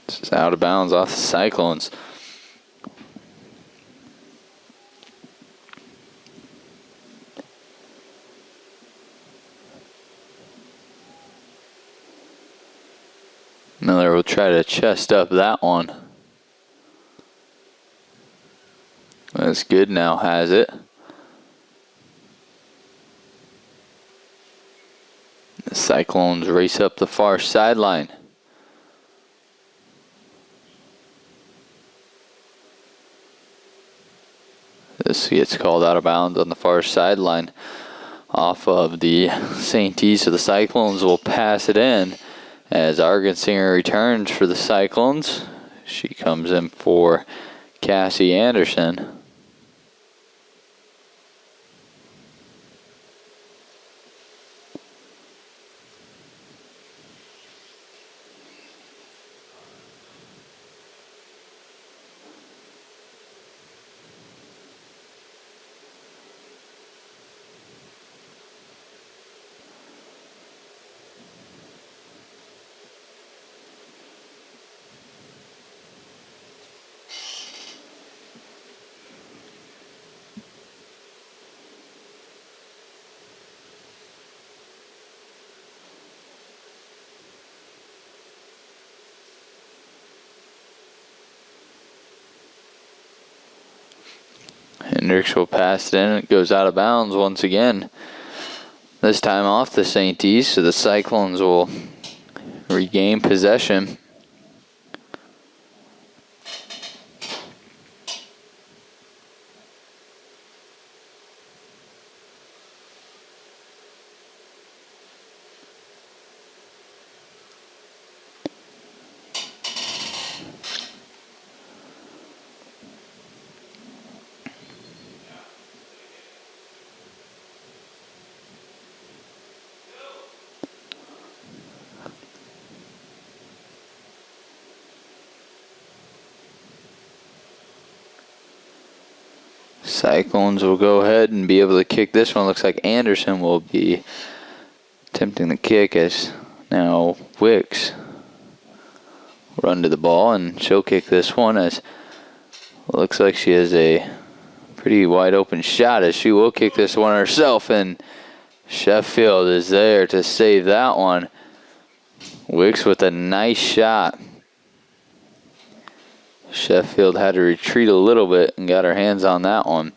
This is out of bounds off the Cyclones. Miller will try to chest up that one. That's good, now has it. The Cyclones race up the far sideline. This gets called out of bounds on the far sideline off of the St. E's, so the Cyclones will pass it in as Argensinger returns for the Cyclones. She comes in for Cassie Anderson. Hendricks will pass it in. It goes out of bounds once again. This time off the St. E's, so the Cyclones will regain possession. Cyclones will go ahead and be able to kick this one. Looks like Anderson will be attempting the kick, as now Wicks will run to the ball, and she'll kick this one, as it looks like she has a pretty wide open shot, as she will kick this one herself, and Sheffield is there to save that one. Wicks with a nice shot. Sheffield had to retreat a little bit and got her hands on that one.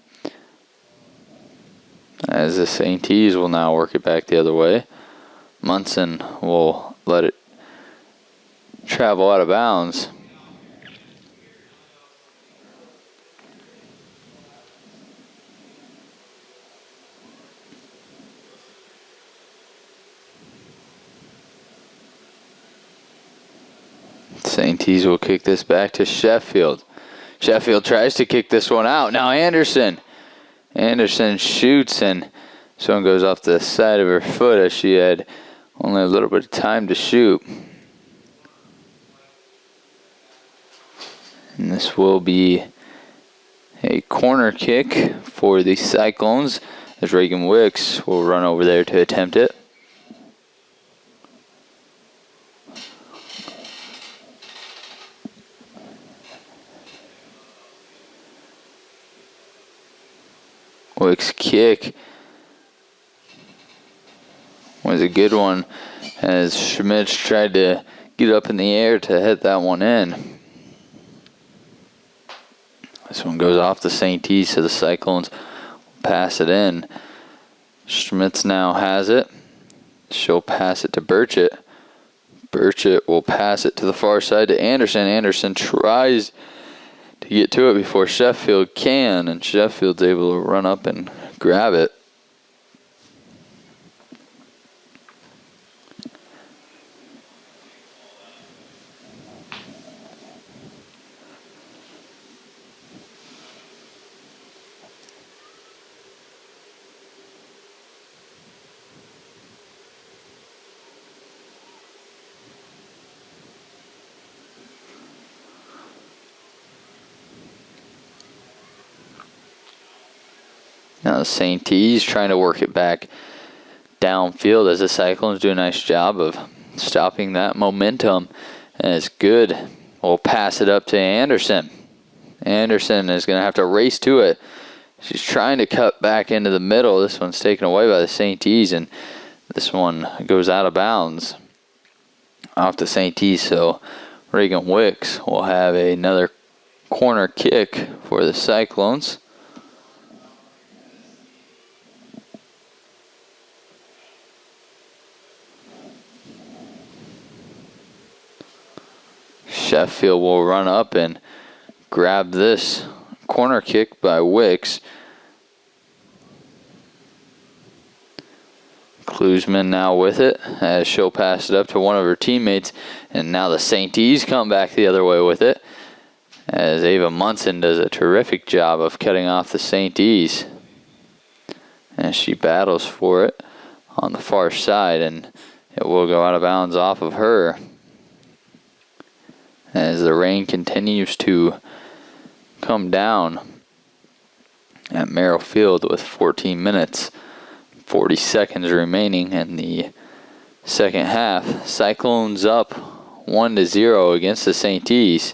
As the St. E's will now work it back the other way. Munson will let it travel out of bounds. St. E's will kick this back to Sheffield. Sheffield tries to kick this one out. Now Anderson. Anderson shoots, and this one goes off the side of her foot, as she had only a little bit of time to shoot. And this will be a corner kick for the Cyclones, as Reagan Wicks will run over there to attempt it. Wicks' kick was a good one, as Schmitz tried to get up in the air to hit that one in. This one goes off the St. E's, so the Cyclones pass it in. Schmitz now has it. She'll pass it to Burchett. Burchett will pass it to the far side to Anderson. Anderson tries to get to it before Sheffield can, and Sheffield's able to run up and grab it. Now the St. T's trying to work it back downfield as the Cyclones do a nice job of stopping that momentum. And it's good. We'll pass it up to Anderson. Anderson is going to have to race to it. She's trying to cut back into the middle. This one's taken away by the St. T's, and this one goes out of bounds off the St. T's. So Reagan Wicks will have another corner kick for the Cyclones. Sheffield will run up and grab this corner kick by Wicks. Klusman now with it as she'll pass it up to one of her teammates, and now the St. T's come back the other way with it as Ava Munson does a terrific job of cutting off the St. T's as she battles for it on the far side, and it will go out of bounds off of her as the rain continues to come down at Merrill Field with 14 minutes, 40 seconds remaining in the second half. Cyclones up 1-0 against the St. T's.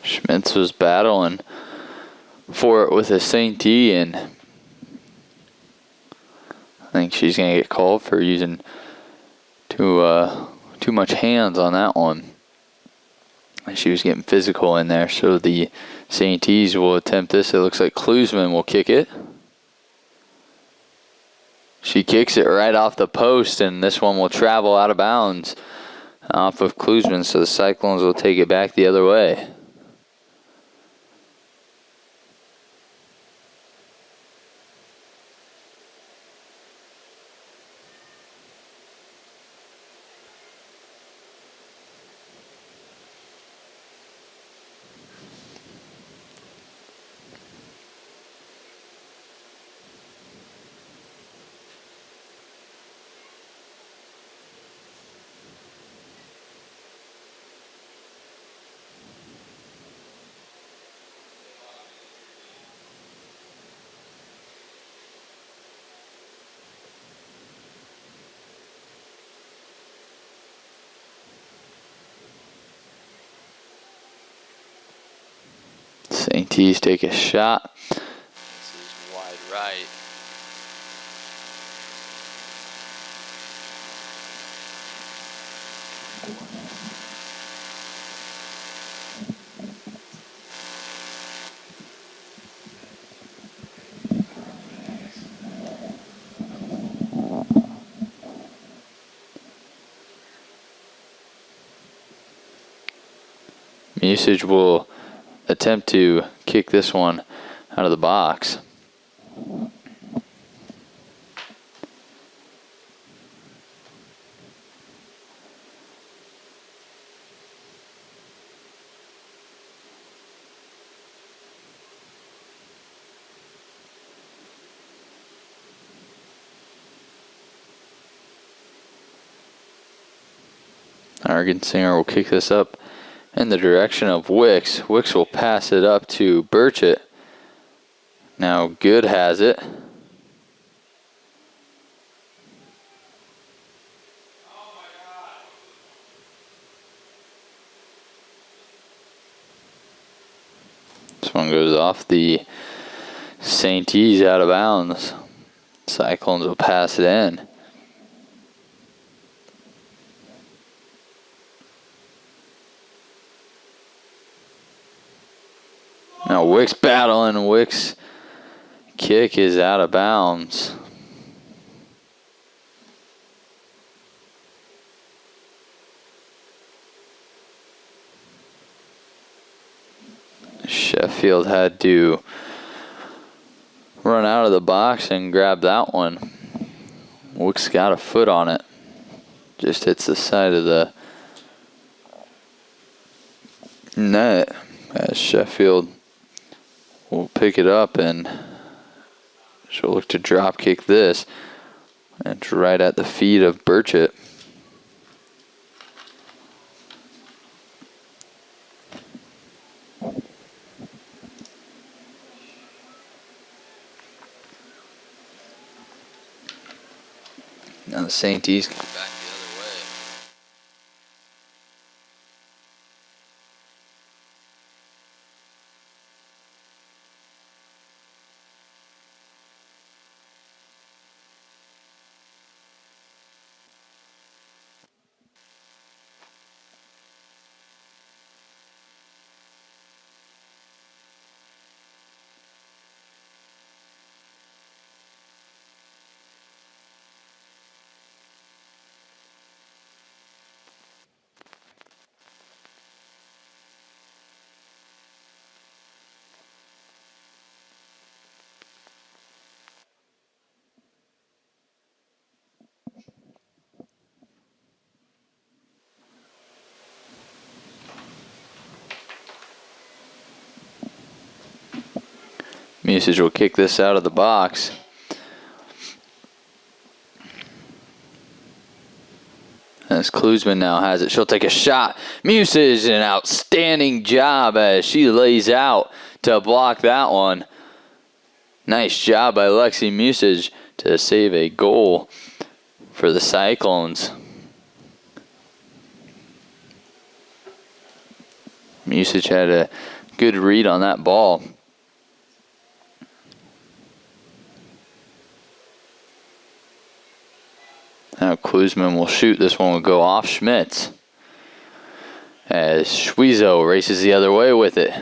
Schmitz was battling for it with a St. T, and I think she's going to get called for using too much hands on that one. And she was getting physical in there, so the St. T's will attempt this. It looks like Klusman will kick it. She kicks it right off the post, and this one will travel out of bounds off of Klusman, so the Cyclones will take it back the other way. St. T's take a shot. This is wide right. Musage will attempt to kick this one out of the box. Argensinger will kick this up in the direction of Wicks. Wicks will pass it up to Burchett. Now Good has it. This one goes off the St. E's out of bounds. Cyclones will pass it in. Now Wicks battling. Wicks kick is out of bounds. Sheffield had to run out of the box and grab that one. Wicks got a foot on it. Just hits the side of the net as Sheffield will pick it up, and she'll look to drop kick this. And it's right at the feet of Burchett. Now the St. E's come back the other way. Musage will kick this out of the box. As Klusman now has it, she'll take a shot. Musage, an outstanding job as she lays out to block that one. Nice job by Lexi Musage to save a goal for the Cyclones. Musage had a good read on that ball. Now Klusman will shoot. This one will go off Schmitz as Schwizo races the other way with it.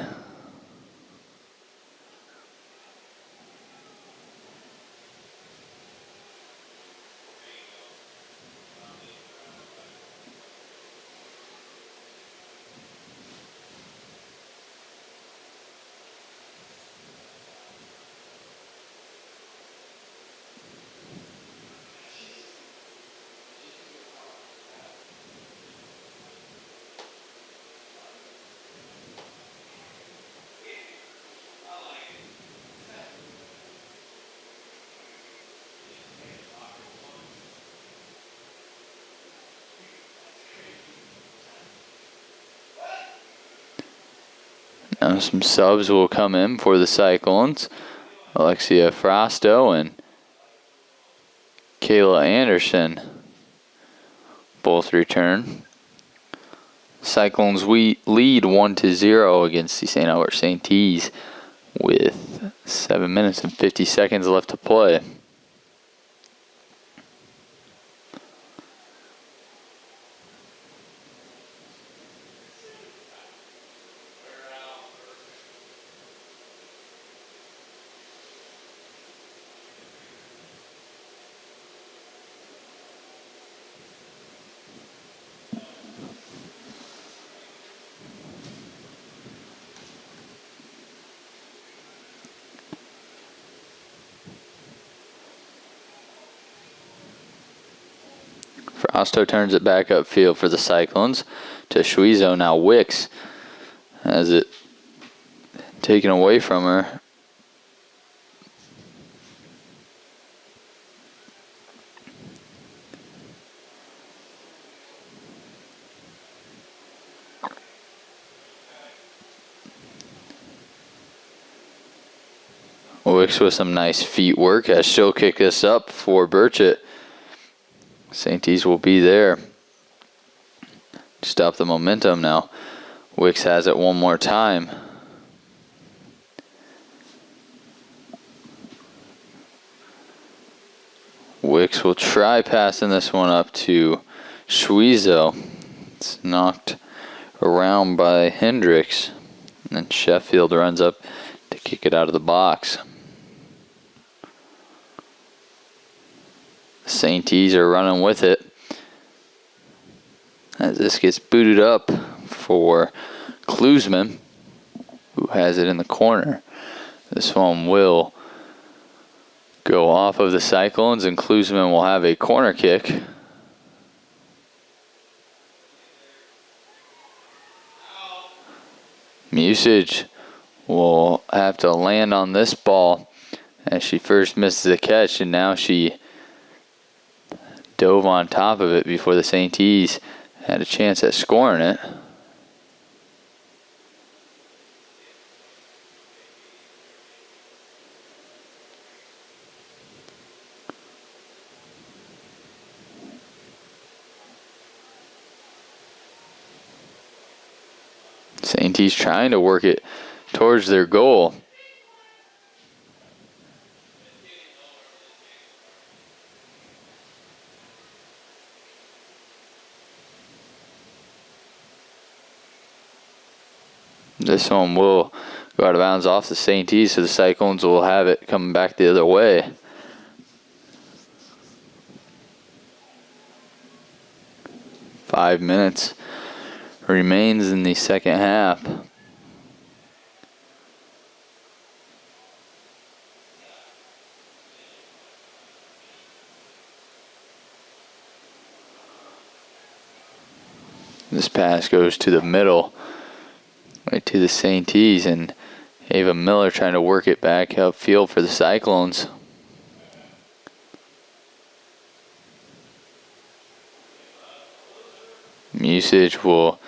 Now some subs will come in for the Cyclones. Alexia Frosto and Kayla Anderson both return. Cyclones lead 1-0 against the St. Albert St. T's with 7 minutes and 50 seconds left to play. Frosto turns it back upfield for the Cyclones to Schwizo. Now Wicks has it taken away from her. Wicks with some nice feet work as she'll kick this up for Burchett. St. E's will be there. Stop the momentum now. Wicks has it one more time. Wicks will try passing this one up to Schwiezo. It's knocked around by Hendricks. And then Sheffield runs up to kick it out of the box. St. E's are running with it as this gets booted up for Klusman, who has it in the corner. This one will go off of the Cyclones, and Klusman will have a corner kick. Musage will have to land on this ball as she first misses a catch, and now she dove on top of it before the St. E's had a chance at scoring it. St. E's trying to work it towards their goal. This one will go out of bounds off the St. E's, so the Cyclones will have it coming back the other way. Five minutes remains in the second half. This pass goes to the middle, right to the St. E's, and Ava Miller trying to work it back upfield for the Cyclones. Musage will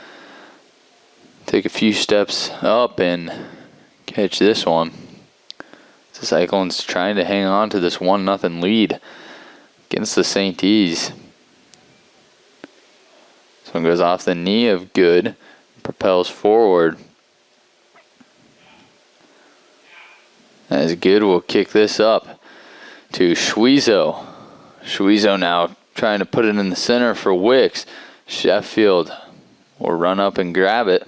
take a few steps up and catch this one. The Cyclones trying to hang on to this 1-0 lead against the St. E's. This one goes off the knee of Good, propels forward. As Good will kick this up to Schwiezo. Schwiezo now trying to put it in the center for Wicks. Sheffield will run up and grab it.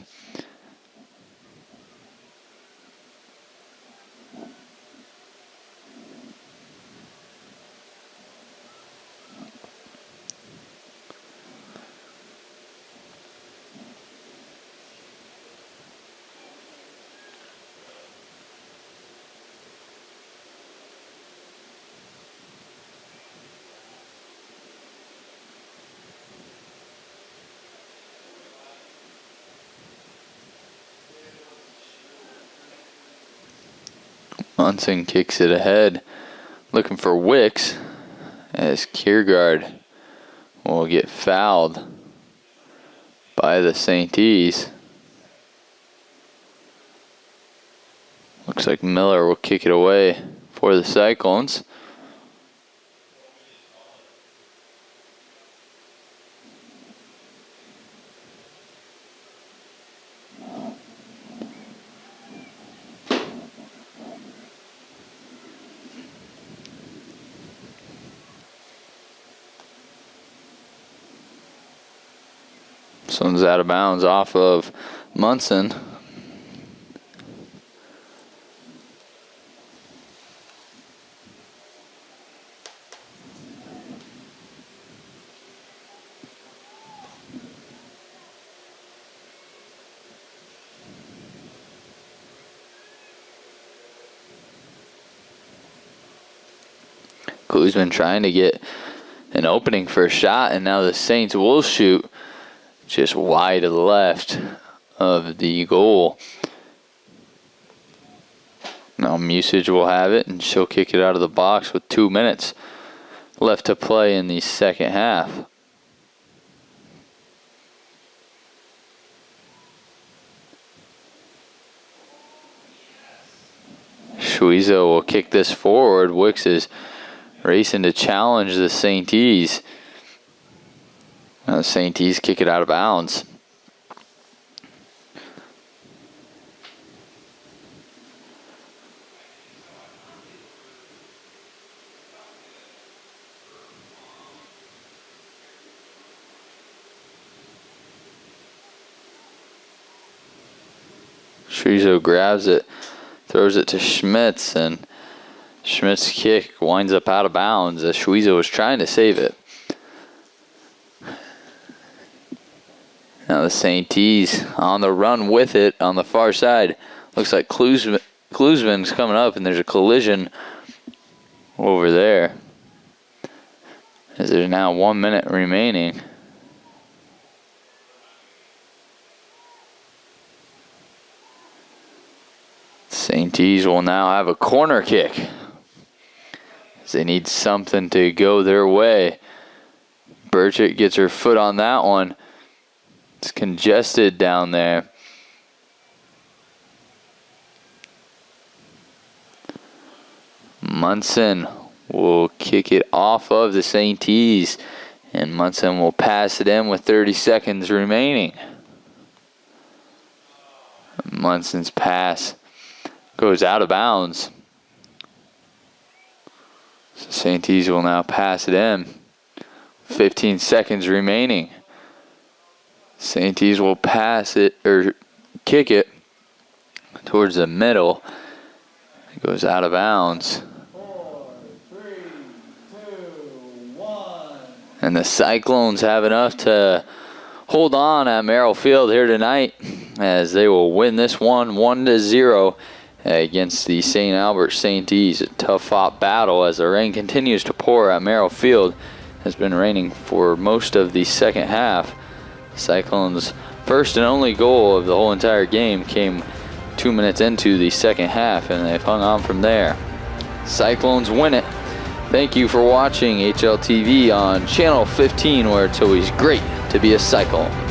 Munson kicks it ahead, looking for Wicks, as Kiergaard will get fouled by the St. E's. Looks like Miller will kick it away for the Cyclones. This one's out of bounds off of Munson. Klusman trying to get an opening for a shot, and now the Saints will shoot just wide to the left of the goal. Now Musage will have it, and she'll kick it out of the box with 2 minutes left to play in the second half. Shuizo will kick this forward. Wicks is racing to challenge the St. T's. St. T's kick it out of bounds. Shuizo grabs it, throws it to Schmitz, and Schmitz's kick winds up out of bounds as Shuizo was trying to save it. Now the St. T's on the run with it on the far side. Looks like Klusman's coming up, and there's a collision over there, as there's now 1 minute remaining. St. T's will now have a corner kick, as they need something to go their way. Burchett gets her foot on that one. It's congested down there. Munson will kick it off of the St. T's, and Munson will pass it in with 30 seconds remaining. Munson's pass goes out of bounds. So St. T's will now pass it in. 15 seconds remaining. St. T's will pass it, or kick it towards the middle. It goes out of bounds. 4, 3, 2, 1. And the Cyclones have enough to hold on at Merrill Field here tonight, as they will win this one 1-0 against the St. Albert St. T's. A tough fought battle as the rain continues to pour at Merrill Field. Has been raining for most of the second half. Cyclones' first and only goal of the whole entire game came 2 minutes into the second half, and they've hung on from there. Cyclones win it. Thank you for watching HLTV on Channel 15, where it's always great to be a Cyclone.